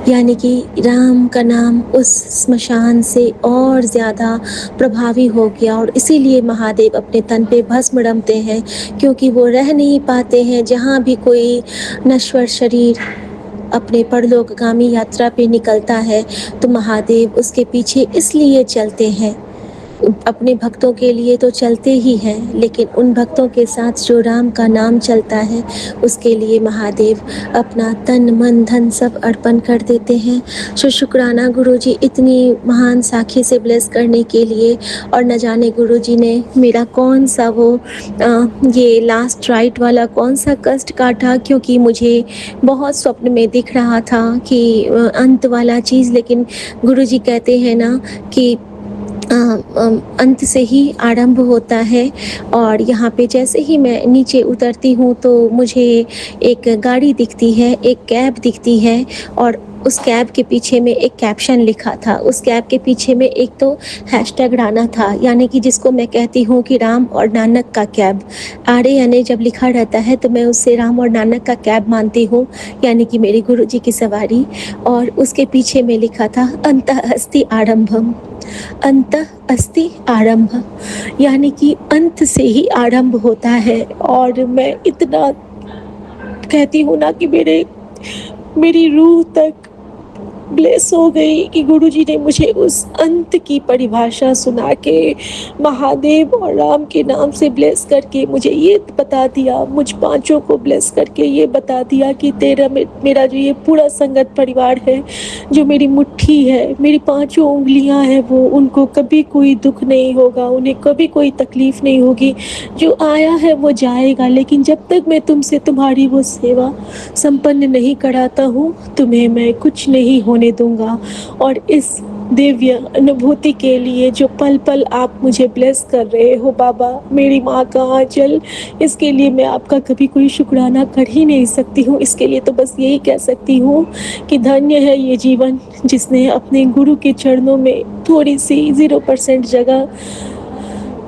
यानी कि राम का नाम उस स्मशान से और ज़्यादा प्रभावी हो गया और इसीलिए महादेव अपने तन पे भस्म रमते हैं, क्योंकि वो रह नहीं पाते हैं जहाँ भी कोई नश्वर शरीर अपने परलोकगामी यात्रा पे निकलता है तो महादेव उसके पीछे इसलिए चलते हैं। अपने भक्तों के लिए तो चलते ही हैं, लेकिन उन भक्तों के साथ जो राम का नाम चलता है उसके लिए महादेव अपना तन मन धन सब अर्पण कर देते हैं। सो शुक्राना गुरुजी इतनी महान साखी से ब्लेस करने के लिए। और न जाने गुरुजी ने मेरा कौन सा वो ये लास्ट राइट वाला कौन सा कष्ट काटा, क्योंकि मुझे बहुत स्वप्न में दिख रहा था कि अंत वाला चीज़, लेकिन गुरुजी कहते हैं ना कि अंत से ही आरंभ होता है। और यहाँ पे जैसे ही मैं नीचे उतरती हूँ तो मुझे एक गाड़ी दिखती है, एक कैब दिखती है और उस कैब के पीछे में एक कैप्शन लिखा था। उस कैब के पीछे में एक तो हैशटैग राना था, यानी कि जिसको मैं कहती हूँ कि राम और नानक का कैब। आरे यानी जब लिखा रहता है तो मैं उससे राम और नानक का कैब मानती हूँ, यानी कि मेरे गुरुजी की सवारी। और उसके पीछे में लिखा था अंतः अस्ति आरंभम, अंत अस्ति आरंभ, यानी कि अंत से ही आरंभ होता है। और मैं इतना कहती हूँ ना कि मेरी रूह तक ब्लेस हो गई कि गुरुजी ने मुझे उस अंत की परिभाषा सुना के महादेव और राम के नाम से ब्लेस करके मुझे ये बता दिया, मुझ पांचों को ब्लेस करके ये बता दिया कि मेरा जो ये पूरा संगत परिवार है, जो मेरी मुट्ठी है, मेरी पांचों उंगलियां हैं, वो उनको कभी कोई दुख नहीं होगा, उन्हें कभी कोई तकलीफ नहीं होगी। जो आया है वो जाएगा, लेकिन जब तक मैं तुमसे तुम्हारी वो सेवा संपन्न नहीं कराता हूँ तुम्हें मैं कुछ नहीं होने दूंगा। और इस दिव्य अनुभूति के लिए जो पल पल आप मुझे ब्लेस कर रहे हो बाबा, मेरी माँ का आंचल, इसके लिए मैं आपका कभी कोई शुक्राना कर ही नहीं सकती हूँ। इसके लिए तो बस यही कह सकती हूँ कि धन्य है ये जीवन जिसने अपने गुरु के चरणों में थोड़ी सी 0% जगह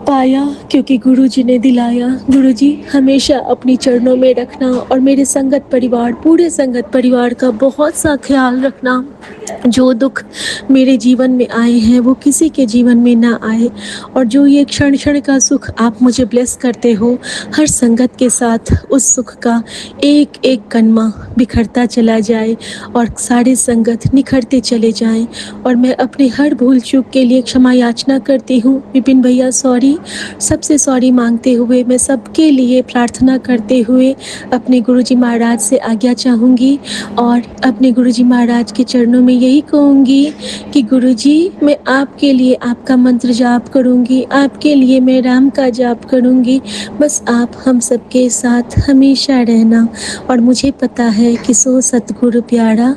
पाया, क्योंकि गुरुजी ने दिलाया। गुरुजी हमेशा अपनी चरणों में रखना और मेरे संगत परिवार, पूरे संगत परिवार का बहुत सा ख्याल रखना। जो दुख मेरे जीवन में आए हैं वो किसी के जीवन में ना आए, और जो ये क्षण क्षण का सुख आप मुझे ब्लेस करते हो, हर संगत के साथ उस सुख का एक एक कणमा बिखरता चला जाए और सारे संगत निखरते चले जाएं। और मैं अपने हर भूल चूक के लिए क्षमा याचना करती हूँ। विपिन भैया सॉरी, सबसे सॉरी मांगते हुए मैं सबके लिए प्रार्थना करते हुए अपने गुरुजी महाराज से आज्ञा चाहूँगी और अपने गुरुजी महाराज के चरणों में यही कहूँगी कि गुरुजी मैं आपके लिए आपका मंत्र जाप करूँगी, आपके लिए मैं राम का जाप करूँगी, बस आप हम सबके साथ हमेशा रहना। और मुझे पता है कि सो सतगुरु प्यारा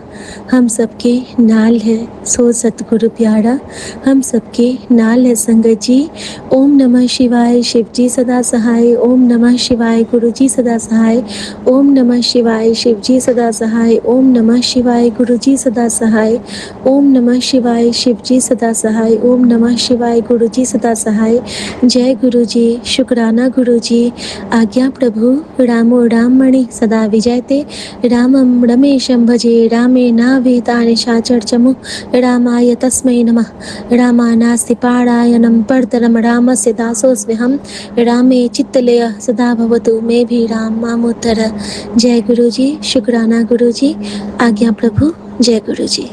हम सबके नाल है, सो सतगुरु प्यारा हम सबके नाल है। संगत जी, ओम नमः शिवाय, शिव जी सदा सहाय। ओम नमः शिवाय, गुरु जी सदा सहाय। ओम नमः शिवाय, शिव जी सदा सहाय। ओम नमः शिवाय, गुरु जी सदा सहाय। ओम नमः शिवाय, शिव जी सदा सहाय। ओम नमः शिवाय, गुरु जी सदा सहाय। जय गुरु जी, शुक्राना गुरु जी। आज्ञा प्रभु, रामो राममणि सदा विजयते। रामं रमेशं भजे, रामे नावेता निशाचरचमु। रामाय तस्मै नमः। रामानास्ति पारायणं परतरं रामस्य दासोऽस्म्यहं। रामे चित्तलयः सदा भवतु मे भी राम मामोत्तर। जय गुरु जी, शुक्राना गुरु जी। आज्ञा प्रभु, जय गुरु जी।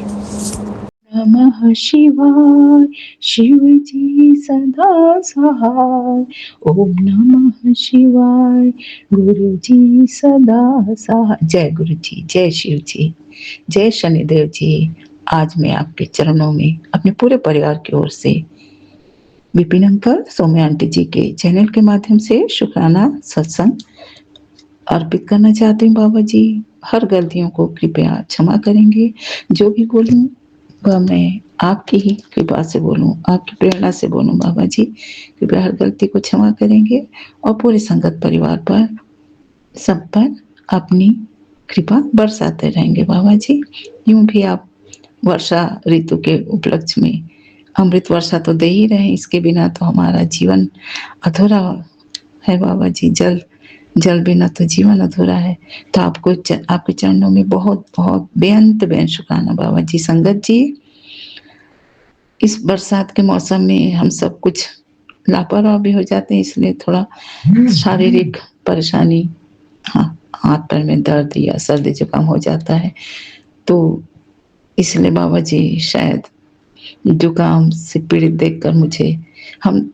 नमः शिवाय, शिव जी सदा सहाय। ओम नमः शिवाय, गुरु जी सदा सहाय। जय गुरु जी, जय शिव जी, जय शनिदेव जी। आज मैं आपके चरणों में अपने पूरे परिवार की ओर से विपिन अंकल, सौम्या आंटी जी के चैनल के माध्यम से शुक्राना सत्संग अर्पित करना चाहती हूँ बाबा जी। हर गलतियों को कृपया क्षमा करेंगे। जो भी बोलूँ वह मैं आपकी ही कृपा से बोलूँ, आपकी प्रेरणा से बोलूँ बाबा जी। कृपया हर गलती को क्षमा करेंगे और पूरे संगत परिवार पर, सब पर अपनी कृपा बरसाते रहेंगे बाबा जी। यूँ भी आप वर्षा ऋतु के उपलक्ष्य में अमृत वर्षा तो दे ही रहे हैं, इसके बिना तो हमारा जीवन अधूरा है बाबा जी। जल बिना तो जीवन अधूरा है। तो आपको आपके चरणों में बहुत बहुत बेअंत शुक्राना बाबा जी। संगत जी, इस बरसात के मौसम में हम सब कुछ लापरवाह भी हो जाते हैं, इसलिए थोड़ा शारीरिक परेशानी, हाँ, हाथ पैर में दर्द या सर्दी जुकाम हो जाता है। तो इसलिए बाबा जी शायद जुकाम से पीड़ित देखकर मुझे हम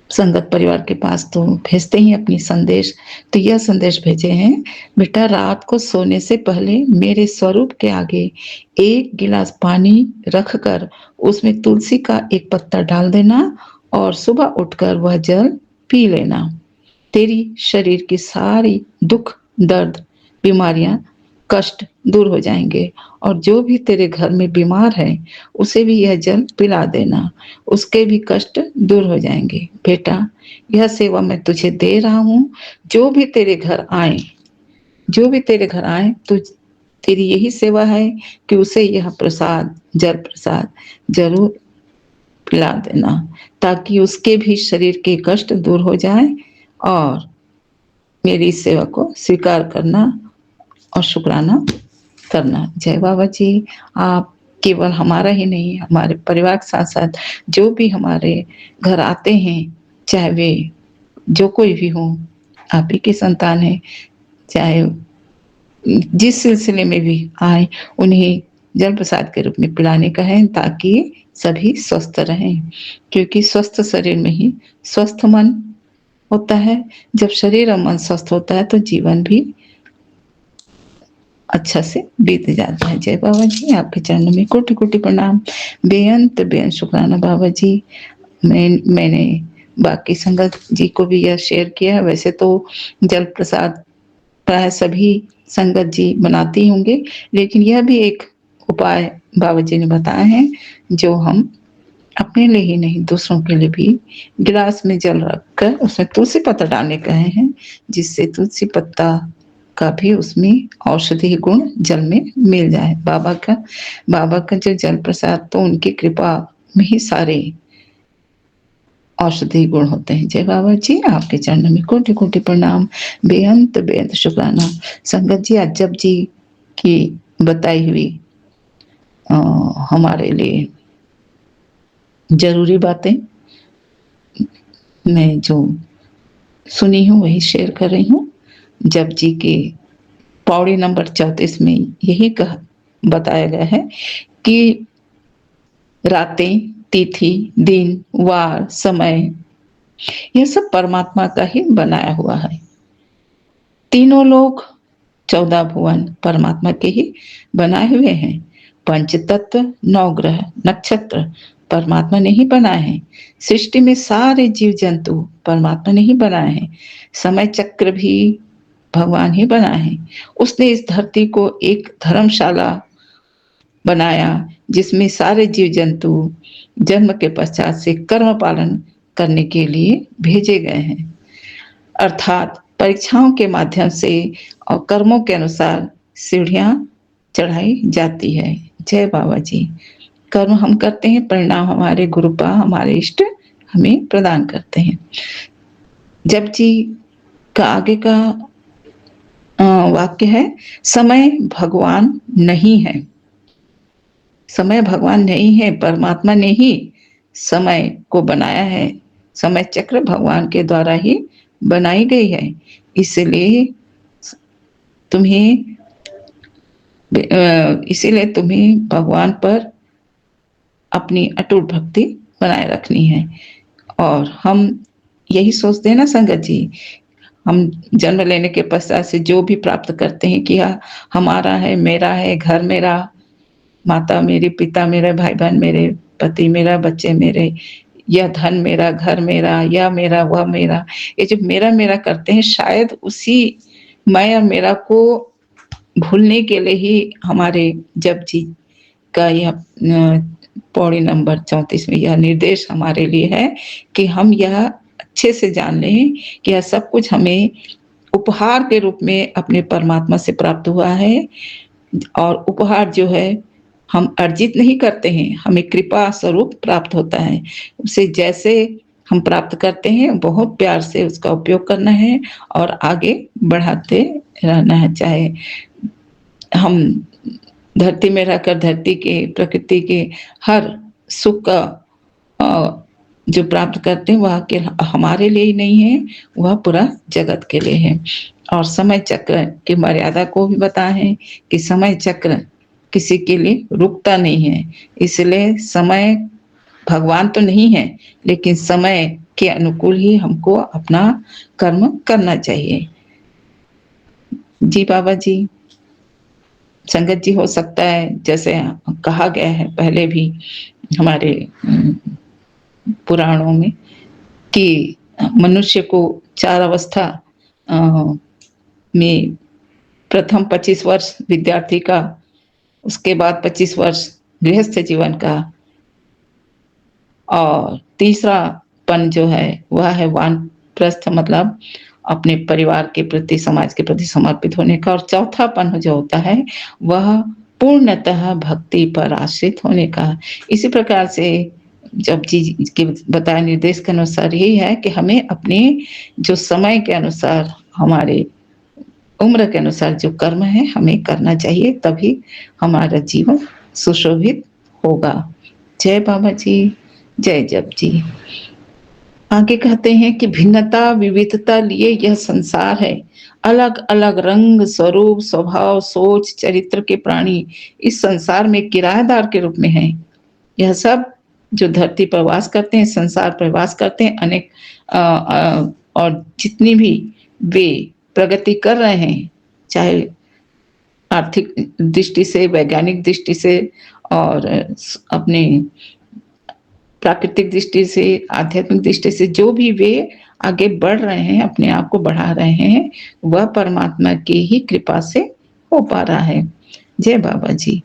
संगत परिवार के पास तो भेजते ही अपनी संदेश, तो यह संदेश भेजे हैं, बेटा रात को सोने से पहले मेरे स्वरूप के आगे एक गिलास पानी रखकर उसमें तुलसी का एक पत्ता डाल देना और सुबह उठकर वह जल पी लेना। तेरी शरीर की सारी दुख, दर्द, बीमारियां, कष्ट दूर हो जाएंगे और जो भी तेरे घर में बीमार है उसे भी यह जल पिला देना, उसके भी कष्ट दूर हो जाएंगे। बेटा यह सेवा मैं तुझे दे रहा हूँ। जो भी तेरे घर आए, जो भी तेरे घर आए, तो तेरी यही सेवा है कि उसे यह प्रसाद, जल प्रसाद जरूर पिला देना, ताकि उसके भी शरीर के कष्ट दूर हो जाए और मेरी इस सेवा को स्वीकार करना और शुक्राना करना। जय बाबा जी। आप केवल हमारा ही नहीं, हमारे परिवार के साथ साथ जो भी हमारे घर आते हैं, चाहे वे जो कोई भी हो, आप ही की संतान है, चाहे जिस सिलसिले में भी आए, उन्हें जल प्रसाद के रूप में पिलाने का है, ताकि सभी स्वस्थ रहें। क्योंकि स्वस्थ शरीर में ही स्वस्थ मन होता है। जब शरीर और मन स्वस्थ होता है तो जीवन भी अच्छा से बीत जाता है। जय बाबा जी। आपके चरणों में कोटि कोटि प्रणाम, बेअंत बेअंत शुक्राना बाबा जी। मैंने बाकी संगत जी को भी यह शेयर किया है। वैसे तो जल प्रसाद प्राय सभी संगत जी बनाते ही होंगे, लेकिन यह भी एक उपाय बाबा जी ने बताए हैं, जो हम अपने लिए ही नहीं दूसरों के लिए भी गिलास में जल रखकर उसमें तुलसी पत्ता डालने कहे हैं, जिससे तुलसी पत्ता का भी उसमें औषधि गुण जल में मिल जाए। बाबा का जो जल प्रसाद, तो उनकी कृपा में ही सारे औषधि गुण होते हैं। जय बाबा जी। आपके चरणों में कोटि कोटि प्रणाम, बेअंत बेअंत शुक्राना। संगत जी, आज जब जी की बताई हुई हमारे लिए जरूरी बातें मैं जो सुनी हूँ वही शेयर कर रही हूँ। जब जी के पौड़ी नंबर 34 में यही बताया गया है कि रातें, तिथि, दिन, वार, समय, यह सब परमात्मा का ही बनाया हुआ है। तीनों लोग, 14 भुवन परमात्मा के ही बनाए हुए हैं। पंच तत्व, 9 ग्रह, नक्षत्र परमात्मा ने ही बनाए हैं। सृष्टि में सारे जीव जंतु परमात्मा ने ही बनाए हैं। समय चक्र भी भगवान ही बनाए हैं। उसने इस धरती को एक धर्मशाला बनाया, जिसमें सारे जीव जंतु जन्म के पश्चात से कर्म पालन करने के लिए भेजे गए हैं। अर्थात परीक्षाओं के माध्यम से और कर्मों के अनुसार सीढ़ियां चढ़ाई जाती है। जय बाबा जी। कर्म हम करते हैं, परिणाम हमारे गुरुपा, हमारे इष्ट हमें प्रदान करते हैं। जब जी का आगे का वाक्य है, समय भगवान नहीं है। समय भगवान नहीं है, परमात्मा ने ही समय को बनाया है। समय चक्र भगवान के द्वारा ही बनाई गई है। इसलिए तुम्हें भगवान पर अपनी अटूट भक्ति बनाए रखनी है। और हम यही सोचते हैं ना संगत जी, हम जन्म लेने के पश्चात से जो भी प्राप्त करते हैं कि हमारा है, मेरा है, घर मेरा, माता मेरी, पिता मेरे, भाई बहन मेरे, पति मेरा, बच्चे मेरे, यह धन मेरा, घर मेरा, यह मेरा, वह मेरा, ये जो मेरा मेरा करते हैं, शायद उसी मैं और मेरा को भूलने के लिए ही हमारे जपजी का यह पौड़ी नंबर 34 में यह निर्देश हमारे लिए है कि हम यह अच्छे से जान लें कि यह सब कुछ हमें उपहार के रूप में अपने परमात्मा से प्राप्त हुआ है। और उपहार जो है हम अर्जित नहीं करते हैं, हमें कृपा स्वरूप प्राप्त होता है। उसे जैसे हम प्राप्त करते हैं बहुत प्यार से उसका उपयोग करना है और आगे बढ़ाते रहना है। चाहे हम धरती में रहकर धरती के, प्रकृति के हर सुख का जो प्राप्त करते हैं वह केवल हमारे लिए ही नहीं है, वह पूरा जगत के लिए है। और समय चक्र की मर्यादा को भी बताए हैं कि समय चक्र किसी के लिए रुकता नहीं है, इसलिए समय भगवान तो नहीं है, लेकिन समय के अनुकूल ही हमको अपना कर्म करना चाहिए। जी बाबा जी, संगत जी, हो सकता है जैसे कहा गया है पहले भी हमारे पुराणों में कि मनुष्य को 4 अवस्था में प्रथम 25 वर्ष विद्यार्थी का, उसके बाद 25 वर्ष गृहस्थ जीवन का, और तीसरापन जो है वह है वानप्रस्थ, मतलब अपने परिवार के प्रति, समाज के प्रति समर्पित होने का, और चौथापन जो होता है वह पूर्णतः भक्ति पर आश्रित होने का। इसी प्रकार से जब जी के बताए निर्देश के अनुसार यही है कि हमें अपने जो समय के अनुसार, हमारे उम्र के अनुसार जो कर्म है हमें करना चाहिए, तभी हमारा जीवन सुशोभित होगा। जय बाबा जी, जय जप जी। आगे कहते हैं कि भिन्नता विविधता लिए यह संसार है, अलग अलग रंग, स्वरूप, स्वभाव, सोच, चरित्र के प्राणी इस संसार में किराएदार के रूप में हैं। यह सब जो धरती पर वास करते हैं, संसार पर वास करते हैं, अनेक और जितनी भी वे प्रगति कर रहे हैं, चाहे आर्थिक दृष्टि से, वैज्ञानिक दृष्टि से, और अपने प्राकृतिक दृष्टि से, आध्यात्मिक दृष्टि से, जो भी वे आगे बढ़ रहे हैं, अपने आप को बढ़ा रहे हैं, वह परमात्मा की ही कृपा से हो पा रहा है। जय बाबा जी।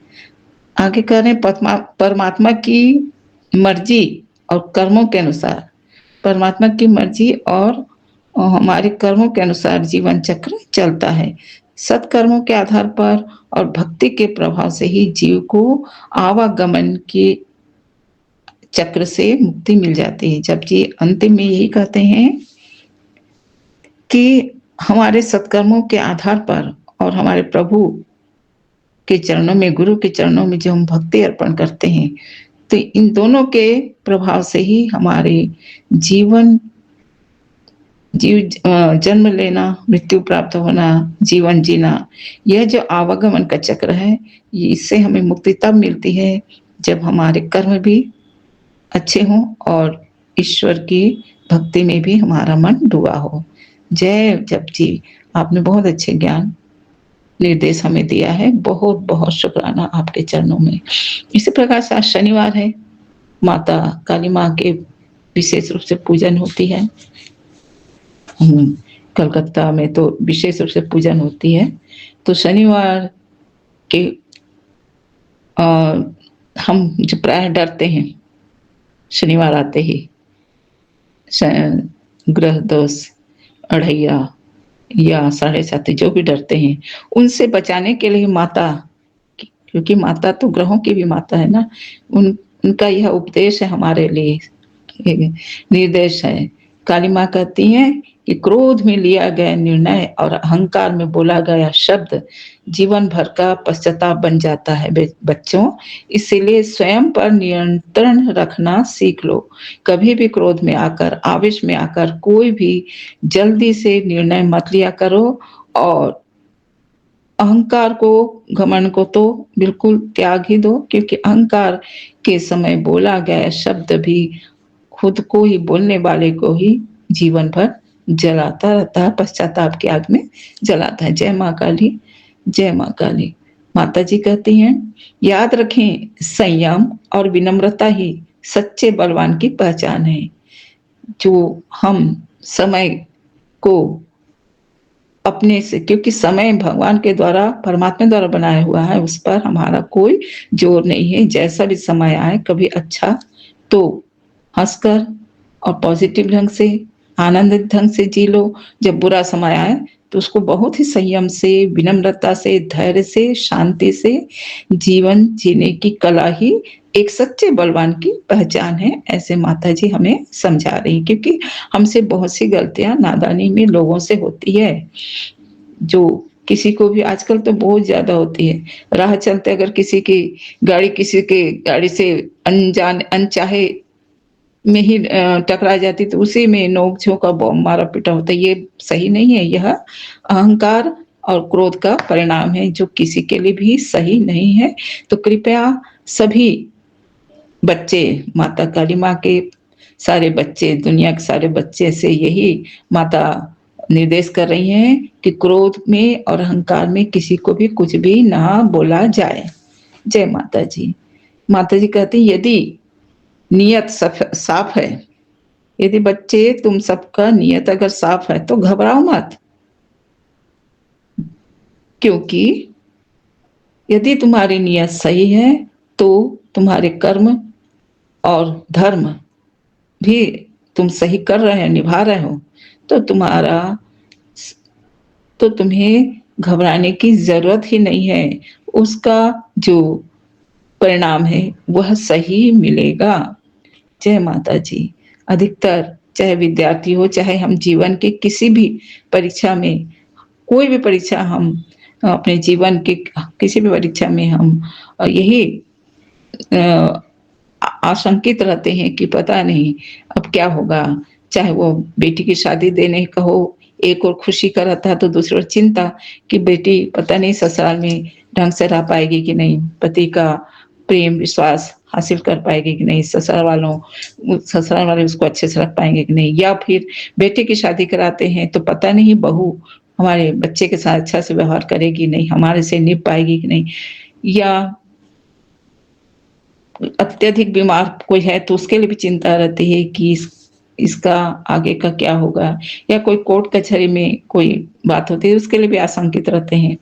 आगे कह रहे हैं परमात्मा की मर्जी और कर्मों के अनुसार, परमात्मा की मर्जी और हमारे कर्मों के अनुसार जीवन चक्र चलता है। सत्कर्मों के आधार पर और भक्ति के प्रभाव से ही जीव को आवागमन के चक्र से मुक्ति मिल जाती है। जब जी अंतिम में यही कहते हैं कि हमारे सत्कर्मों के आधार पर और हमारे प्रभु के चरणों में, गुरु के चरणों में जो हम भक्ति अर्पण करते हैं, तो इन दोनों के प्रभाव से ही हमारे जन्म लेना, मृत्यु प्राप्त होना, जीवन जीना, यह जो आवागमन का चक्र है, इससे हमें मुक्ति तब मिलती है जब हमारे कर्म भी अच्छे हों और ईश्वर की भक्ति में भी हमारा मन डूबा हो। जय जप जी, आपने बहुत अच्छे ज्ञान निर्देश हमें दिया है, बहुत बहुत शुक्राना आपके चरणों में। इसी प्रकार से आज शनिवार है, माता काली माँ के विशेष रूप से पूजन होती है। कलकत्ता में तो विशेष रूप से पूजन होती है। तो शनिवार के हम जो प्राय डरते हैं शनिवार आते ही, ग्रह दोष, अढ़ैया या 7.5 जो भी डरते हैं, उनसे बचाने के लिए माता, क्योंकि माता तो ग्रहों की भी माता है ना, उनका यह उपदेश है, हमारे लिए निर्देश है। काली माँ कहती हैं कि क्रोध में लिया गया निर्णय और अहंकार में बोला गया शब्द जीवन भर का पश्चाताप बन जाता है बच्चों, इसीलिए स्वयं पर नियंत्रण रखना सीख लो। कभी भी क्रोध में आकर, आवेश में आकर कोई भी जल्दी से निर्णय मत लिया करो, और अहंकार को, घमंड को तो बिल्कुल त्याग ही दो, क्योंकि अहंकार के समय बोला गया शब्द भी खुद को ही, बोलने वाले को ही जीवन भर जलाता रहता है, पश्चाताप की आग में जलाता है। जय माँ काली, जय माँ काली। माता जी कहती हैं, याद रखें संयम और विनम्रता ही सच्चे बलवान की पहचान है। जो हम समय को अपने से, क्योंकि समय भगवान के द्वारा, परमात्मा द्वारा बनाया हुआ है, उस पर हमारा कोई जोर नहीं है। जैसा भी समय आए, कभी अच्छा तो हंसकर और पॉजिटिव ढंग से, आनंदित ढंग से जी लो। जब बुरा समय आए तो उसको बहुत ही संयम से, विनम्रता से, धैर्य से, शांति से जीवन जीने की कला ही एक सच्चे बलवान की पहचान है, ऐसे माता जी हमें समझा रही। क्योंकि हमसे बहुत सी गलतियां नादानी में लोगों से होती है, जो किसी को भी आजकल तो बहुत ज्यादा होती है। राह चलते अगर किसी की किसी के गाड़ी से अनचाहे में ही टकरा जाती तो उसी में नोक झोंक का बॉम्ब मारा पीटा होता है। ये सही नहीं है। यह अहंकार और क्रोध का परिणाम है, जो किसी के लिए भी सही नहीं है। तो कृपया सभी बच्चे, माता काली माँ के सारे बच्चे, दुनिया के सारे बच्चे से यही माता निर्देश कर रही हैं कि क्रोध में और अहंकार में किसी को भी कुछ भी ना बोला जाए। जय माता जी। माता जी कहती यदि नियत साफ है, यदि बच्चे तुम सबका नियत अगर साफ है तो घबराओ मत, क्योंकि यदि तुम्हारी नियत सही है तो तुम्हारे कर्म और धर्म भी तुम सही कर रहे हो, निभा रहे हो, तो तुम्हें घबराने की जरूरत ही नहीं है। उसका जो परिणाम है वह सही मिलेगा। जय माता जी। अधिकतर चाहे विद्यार्थी हो, चाहे हम जीवन के किसी भी परीक्षा में, कोई भी परीक्षा हम अपने जीवन के किसी भी परीक्षा में हम यही आशंकित रहते हैं कि पता नहीं अब क्या होगा। चाहे वो बेटी की शादी देने का हो, एक और खुशी का रहता है तो दूसरी ओर चिंता कि बेटी पता नहीं ससुराल में ढंग से रह पाएगी कि नहीं, पति का प्रेम विश्वास हासिल कर पाएगी कि नहीं, ससुराल वाले उसको अच्छे से रख पाएंगे कि नहीं, या फिर बेटे की शादी कराते हैं तो पता नहीं बहू हमारे बच्चे के साथ अच्छा से व्यवहार करेगी नहीं, हमारे से निभ पाएगी कि नहीं, या अत्यधिक बीमार कोई है तो उसके लिए भी चिंता रहती है कि इसका आगे का क्या होगा, या कोई कोर्ट कचहरी में कोई बात होती है उसके लिए भी आशंकित रहते हैं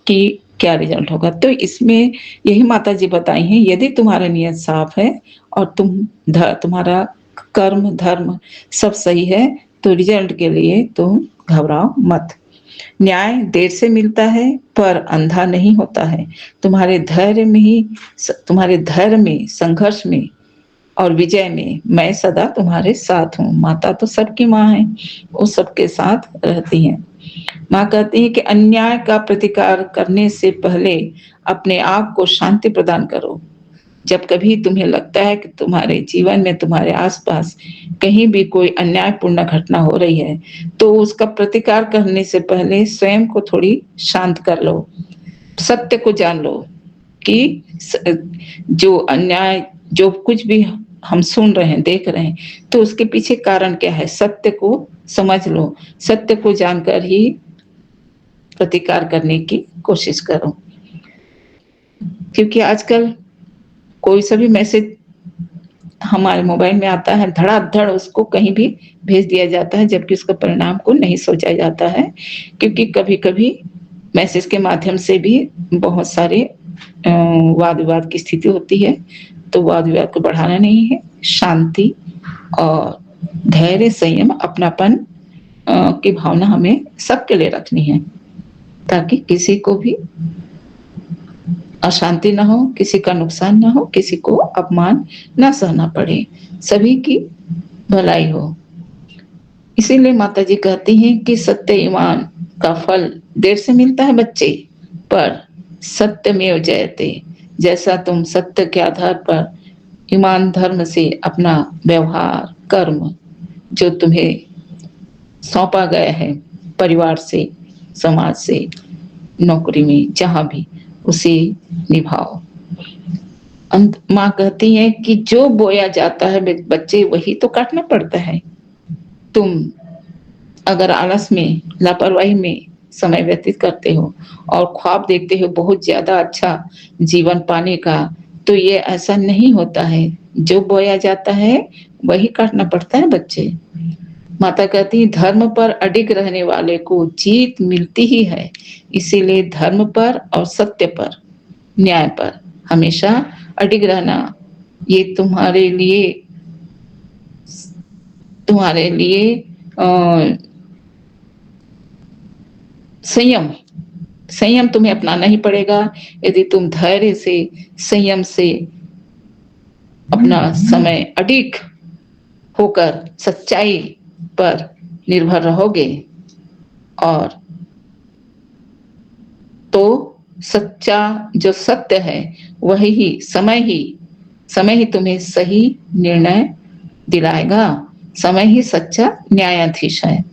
कि क्या रिजल्ट होगा। तो इसमें यही माता जी बताई हैं, यदि तुम्हारा नियत साफ है और तुम्हारा कर्म धर्म सब सही है तो रिजल्ट के लिए तुम घबराओ मत। न्याय देर से मिलता है पर अंधा नहीं होता है। तुम्हारे धैर्य में, संघर्ष में और विजय में मैं सदा तुम्हारे साथ हूँ। माता तो सबकी माँ है, वो सबके साथ रहती हैं। माँ कहती है कि अन्याय का प्रतिकार करने से पहले अपने आप को शांति प्रदान करो। जब कभी तुम्हें लगता है कि तुम्हारे जीवन में, तुम्हारे आसपास कहीं भी कोई अन्यायपूर्ण घटना हो रही है तो उसका प्रतिकार करने से पहले स्वयं को थोड़ी शांत कर लो, सत्य को जान लो कि जो अन्याय, जो कुछ भी हम सुन रहे हैं, देख रहे हैं, तो उसके पीछे कारण क्या है, सत्य को समझ लो। सत्य को जानकर ही प्रतिकार करने की कोशिश करो। क्योंकि आजकल कोई सा भी मैसेज हमारे मोबाइल में आता है, धड़ाधड़ उसको कहीं भी भेज दिया जाता है, जबकि उसका परिणाम को नहीं सोचा जाता है। क्योंकि कभी कभी मैसेज के माध्यम से भी बहुत सारे वाद विवाद की स्थिति होती है, तो वाद विवाद को बढ़ाना नहीं है। शांति और धैर्य, संयम, अपनापन की भावना हमें सबके लिए रखनी है, ताकि किसी को भी अशांति ना हो, किसी का नुकसान ना हो, किसी को अपमान ना सहना पड़े, सभी की भलाई हो। इसीलिए माता जी कहती हैं कि सत्य ईमान का फल देर से मिलता है बच्चे, पर सत्यमेव जयते। जैसा तुम सत्य के आधार पर ईमान धर्म से अपना व्यवहार कर्म जो तुम्हें सौंपा गया है, परिवार से, समाज से, नौकरी में, जहां भी, उसे निभाओ। माँ कहती है कि जो बोया जाता है बच्चे वही तो काटना पड़ता है। तुम अगर आलस में, लापरवाही में समय व्यतीत करते हो और ख्वाब देखते हो बहुत ज्यादा अच्छा जीवन पाने का, तो ये ऐसा नहीं होता है। जो बोया जाता है वही काटना पड़ता है बच्चे। माता कहती है धर्म पर अडिग रहने वाले को जीत मिलती ही है, इसीलिए धर्म पर और सत्य पर, न्याय पर हमेशा अडिग रहना, ये तुम्हारे लिए संयम तुम्हें अपनाना ही पड़ेगा। यदि तुम धैर्य से, संयम से अपना समय अडिग होकर सच्चाई पर निर्भर रहोगे, और तो सच्चा जो सत्य है वही समय ही तुम्हें सही निर्णय दिलाएगा। समय ही सच्चा न्यायाधीश है,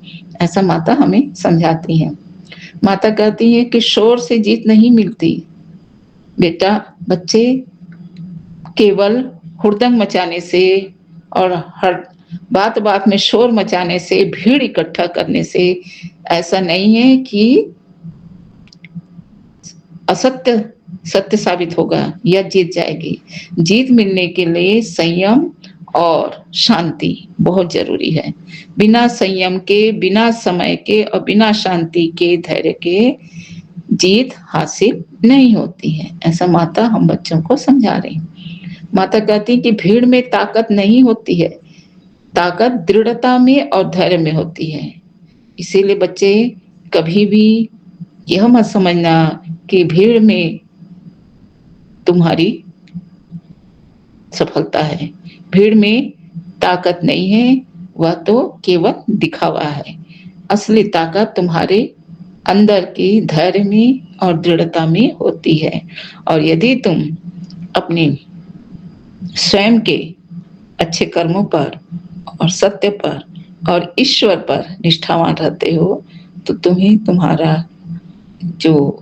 ऐसा माता हमें समझाती है। माता कहती है कि शोर से जीत नहीं मिलती बेटा, बच्चे केवल हुड़दंग मचाने से और हर बात बात में शोर मचाने से, भीड़ इकट्ठा करने से ऐसा नहीं है कि असत्य सत्य साबित होगा या जीत जाएगी। जीत मिलने के लिए संयम और शांति बहुत जरूरी है। बिना संयम के, बिना समय के और बिना शांति के, धैर्य के जीत हासिल नहीं होती है, ऐसा माता हम बच्चों को समझा रही। माता कहती कि भीड़ में ताकत नहीं होती है, ताकत दृढ़ता में और धैर्य में होती है। इसीलिए बच्चे कभी भी यह मत समझना कि भीड़ में तुम्हारी सफलता है। भीड़ में ताकत नहीं है, वह तो केवल दिखावा है। असली ताकत तुम्हारे अंदर की धैर्य में और दृढ़ता में होती है। और यदि तुम अपने स्वयं के अच्छे कर्मों पर और सत्य पर और ईश्वर पर निष्ठावान रहते हो, तो तुम्हें तुम्हारा जो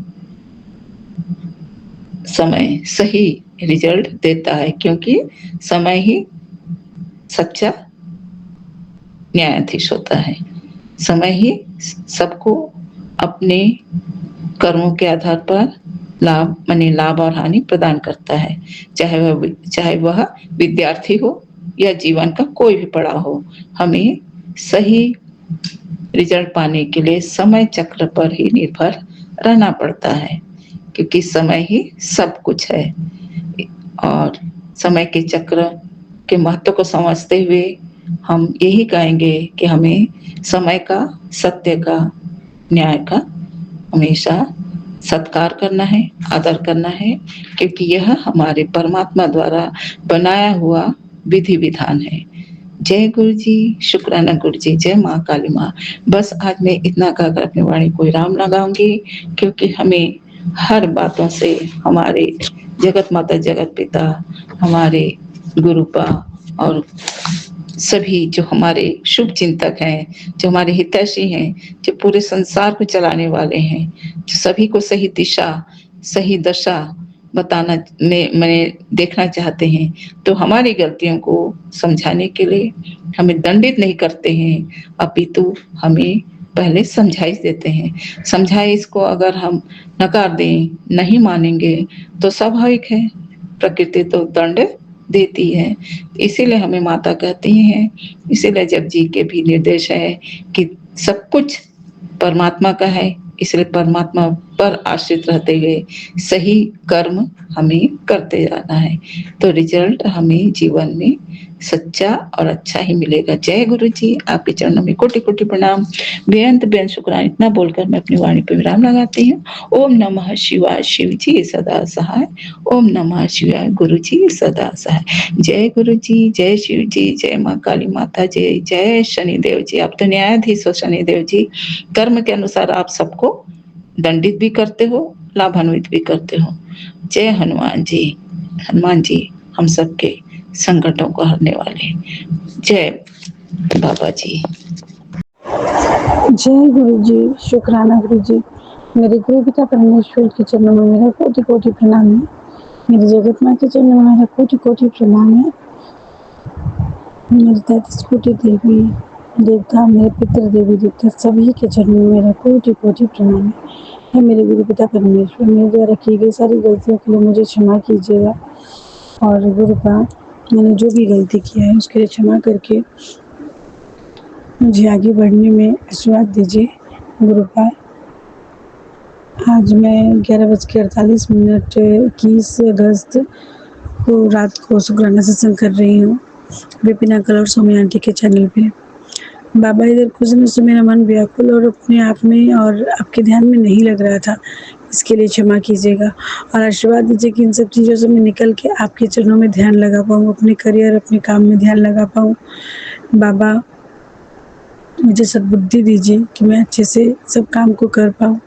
समय सही रिजल्ट देता है, क्योंकि समय ही सच्चा न्यायाधीश होता है। समय ही सबको अपने कर्मों के आधार पर लाभ और हानि प्रदान करता है, चाहे वह विद्यार्थी हो या जीवन का कोई भी पड़ाव हो। हमें सही रिजल्ट पाने के लिए समय चक्र पर ही निर्भर रहना पड़ता है, क्योंकि समय ही सब कुछ है। और समय के चक्र के महत्व को समझते हुए हम यही कहेंगे कि हमें समय का, सत्य का, न्याय का हमेशा सत्कार करना है, आदर करना है, क्योंकि यह हमारे परमात्मा द्वारा बनाया हुआ विधि विधान है। जय गुरु जी, शुक्राना गुरु जी, जय माँ काली माँ। बस आज मैं इतना कहकर अपनी वाणी को विराम लगाऊंगी, क्योंकि हमें हर बातों से हमारे जगत माता, जगत पिता, हमारे गुरुपा और सभी जो हमारे शुभ चिंतक हैं, जो हमारे हितैषी हैं, जो पूरे संसार को चलाने वाले हैं, जो सभी को सही दिशा, सही दशा बताना मैंने देखना चाहते हैं, तो हमारी गलतियों को समझाने के लिए हमें दंडित नहीं करते हैं, अपितु हमें पहले समझाइश देते हैं। समझाइश को अगर हम नकार दें, नहीं मानेंगे, तो स्वाभाविक है, प्रकृति तो दंड देती है। इसीलिए हमें माता कहती हैं, इसीलिए जप जी के भी निर्देश है कि सब कुछ परमात्मा का है, इसलिए परमात्मा पर आश्रित रहते हुए सही कर्म हमें करते जाना है, तो रिजल्ट हमें जीवन में सच्चा और अच्छा ही मिलेगा। जय गुरु जी, आपके चरणों में कोटि कोटि प्रणाम, बेअंत बेअंत शुक्राना। इतना बोलकर मैं अपनी वाणी पर विराम लगाती हूँ। ओम नमः शिवाय, शिव जी सदा सहाय। ओम नमः शिवाय, गुरु जी सदा सहाय। जय गुरु जी, जय शिव जी, जय माँ काली माता, जय जय शनिदेव जी। आप तो न्यायाधीश हो शनिदेव जी, कर्म के अनुसार आप सबको दंडित भी करते हो, लाभान्वित भी करते हो। जय हनुमान जी, हनुमान जी हम सबके संकटों को हरने वाले। जय बाबा जी। जय गुरु जी, शुक्राना गुरु जी। मेरे गुरु पिता परमेश्वर के चरणों में मेरा कोटि कोटि प्रणाम है। मेरी जगत माँ के चरणों में मेरा कोटि कोटि प्रणाम है। मेरे 33 कोटि देवी देवता, मेरे पितृ देवी देवता सभी के चरणों में मेरा कोटि कोटि प्रणाम है। मेरे गुरु पिता परमेश्वर, मेरे द्वारा की गई सारी गलतियों के लिए मुझे क्षमा कीजिएगा, और गुरु का मैंने जो भी गलती किया है उसके लिए क्षमा करके मुझे आगे बढ़ने में आशीर्वाद दीजिए गुरुपाल। आज मैं 11:48 21 अगस्त को रात को शुक्राना सत्संग कर रही हूँ विपिन अंकल और सौम्या आंटी के चैनल पे। बाबा इधर कुछ दिनों से मेरा मन व्याकुल और अपने आप में और आपके ध्यान में नहीं लग रहा था, इसके लिए क्षमा कीजिएगा और आशीर्वाद दीजिए कि इन सब चीज़ों से मैं निकल के आपके चरणों में ध्यान लगा पाऊँ, अपने करियर अपने काम में ध्यान लगा पाऊँ। बाबा मुझे सद्बुद्धि दीजिए कि मैं अच्छे से सब काम को कर पाऊँ।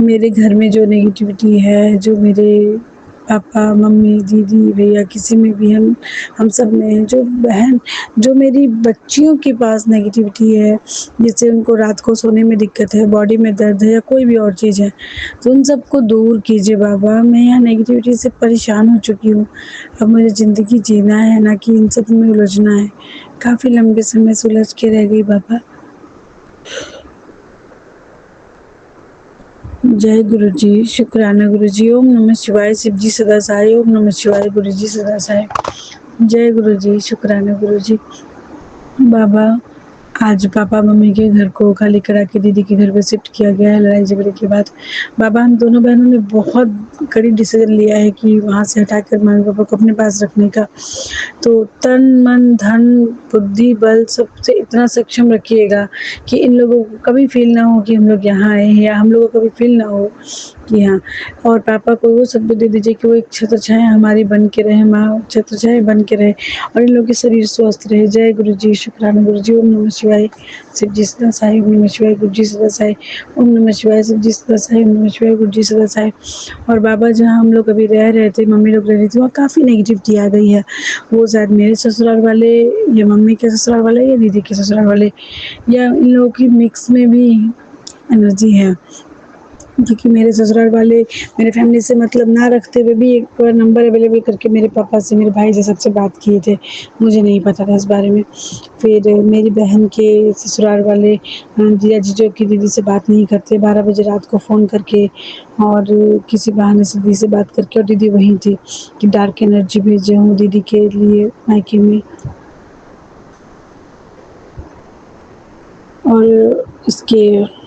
मेरे घर में जो नेगेटिविटी है, जो मेरे पापा मम्मी दीदी भैया किसी में भी हम सब में जो बहन जो मेरी बच्चियों के पास नेगेटिविटी है, जिससे उनको रात को सोने में दिक्कत है, बॉडी में दर्द है या कोई भी और चीज़ है, तो उन सबको दूर कीजिए बाबा। मैं यहाँ नेगेटिविटी से परेशान हो चुकी हूँ। अब मुझे ज़िंदगी जीना है, ना कि इन सब में उलझना है। काफ़ी लंबे समय से उलझ के रह गई बाबा। जय गुरु जी, शुक्राना गुरु जी। ओम नमः शिवाय, शिव जी सदा सहाय। ओम नमः शिवाय, गुरु जी सदा सहाय। जय गुरु जी, शुक्राना गुरु जी। बाबा आज पापा मम्मी के घर को खाली करा के दीदी के घर पे शिफ्ट किया गया है लड़ाई झगड़े के बाद। बाबा हम दोनों बहनों ने बहुत कड़ी डिसीजन लिया है कि वहाँ से हटाकर मम्मी पापा को अपने पास रखने का। तो तन मन धन बुद्धि बल सबसे इतना सक्षम रखिएगा कि इन लोगों को कभी फील ना हो कि हम लोग यहाँ आए हैं, या हम लोगों को कभी फील ना हो कि हाँ। और पापा को वो सब दे दीजिए कि वो एक छत्र छाया हमारी बन के रहे, माँ छत्र छाया बन के रहे और इन लोगों के शरीर स्वस्थ रहे। जय गुरु जी, शुक्राना गुरु जी। ओम नमः शिवाय, शिव जी सदा साई। ओम नमः शिवाय, गुरु जी सदा साई। ओम नमः शिवाय, शिव जी सदा साई। ओम नमः शिवाय, गुरु जी सदा साई। और बाबा जहाँ हम लोग अभी रह रहे थे, मम्मी लोग रह रही थी, वहाँ काफ़ी नेगेटिविटी आ गई है। वो शायद मेरे ससुराल वाले या मम्मी के ससुराल वाले या दीदी के ससुराल वाले या इन लोगों की मिक्स में भी एनर्जी है। क्योंकि मेरे ससुराल वाले मेरे फैमिली से मतलब ना रखते हुए भी एक बार नंबर अवेलेबल करके मेरे पापा से मेरे भाई से सबसे बात किए थे। मुझे नहीं पता था इस बारे में। फिर मेरी बहन के ससुराल वाले जीजा जीजों की दीदी से बात नहीं करते, 12 बजे रात को फ़ोन करके और किसी बहाने से दीदी से बात करके, और दीदी वहीं थी कि डार्क एनर्जी भेजे हूँ दीदी के लिए मायके में। और इसके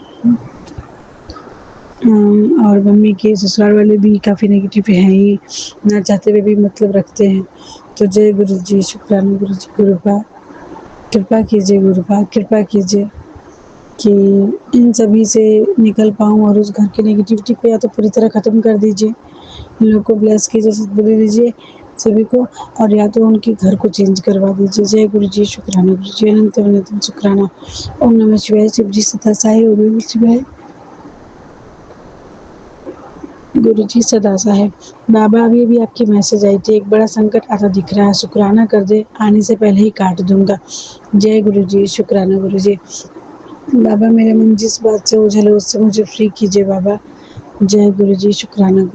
और मम्मी के ससुराल वाले भी काफ़ी नेगेटिव हैं ही, ना चाहते हुए भी मतलब रखते हैं। तो जय गुरु जी, शुक्राना गुरु जी। गुरुपा कृपा कीजिए, गुरुपा कृपा कीजिए कि इन सभी से निकल पाऊँ और उस घर की नेगेटिविटी को या तो पूरी तरह ख़त्म कर दीजिए, इन लोगों को ब्लेस कीजिए, सद्बुद्धि दीजिए सभी को, और या तो उनके घर को चेंज करवा दीजिए। जय गुरु जी, शुक्राना गुरु जी। अनंत अनंत शुक्राना। ओम नमः शिवाय, शिव जी सदा सहाय। ओम नमः शिवाय, गुरु जी सदा सहाय। बाबा अभी आपकी मैसेज आई थी, एक बड़ा संकट आता दिख रहा है, शुक्राना कर दे, आने से पहले ही काट दूंगा। जय गुरु जी, शुक्राना गुरु जी। बाबा मेरा मन जिस बात से उलझल है उससे मुझे फ्री कीजिए बाबा। जय गुरु जी, शुक्राना।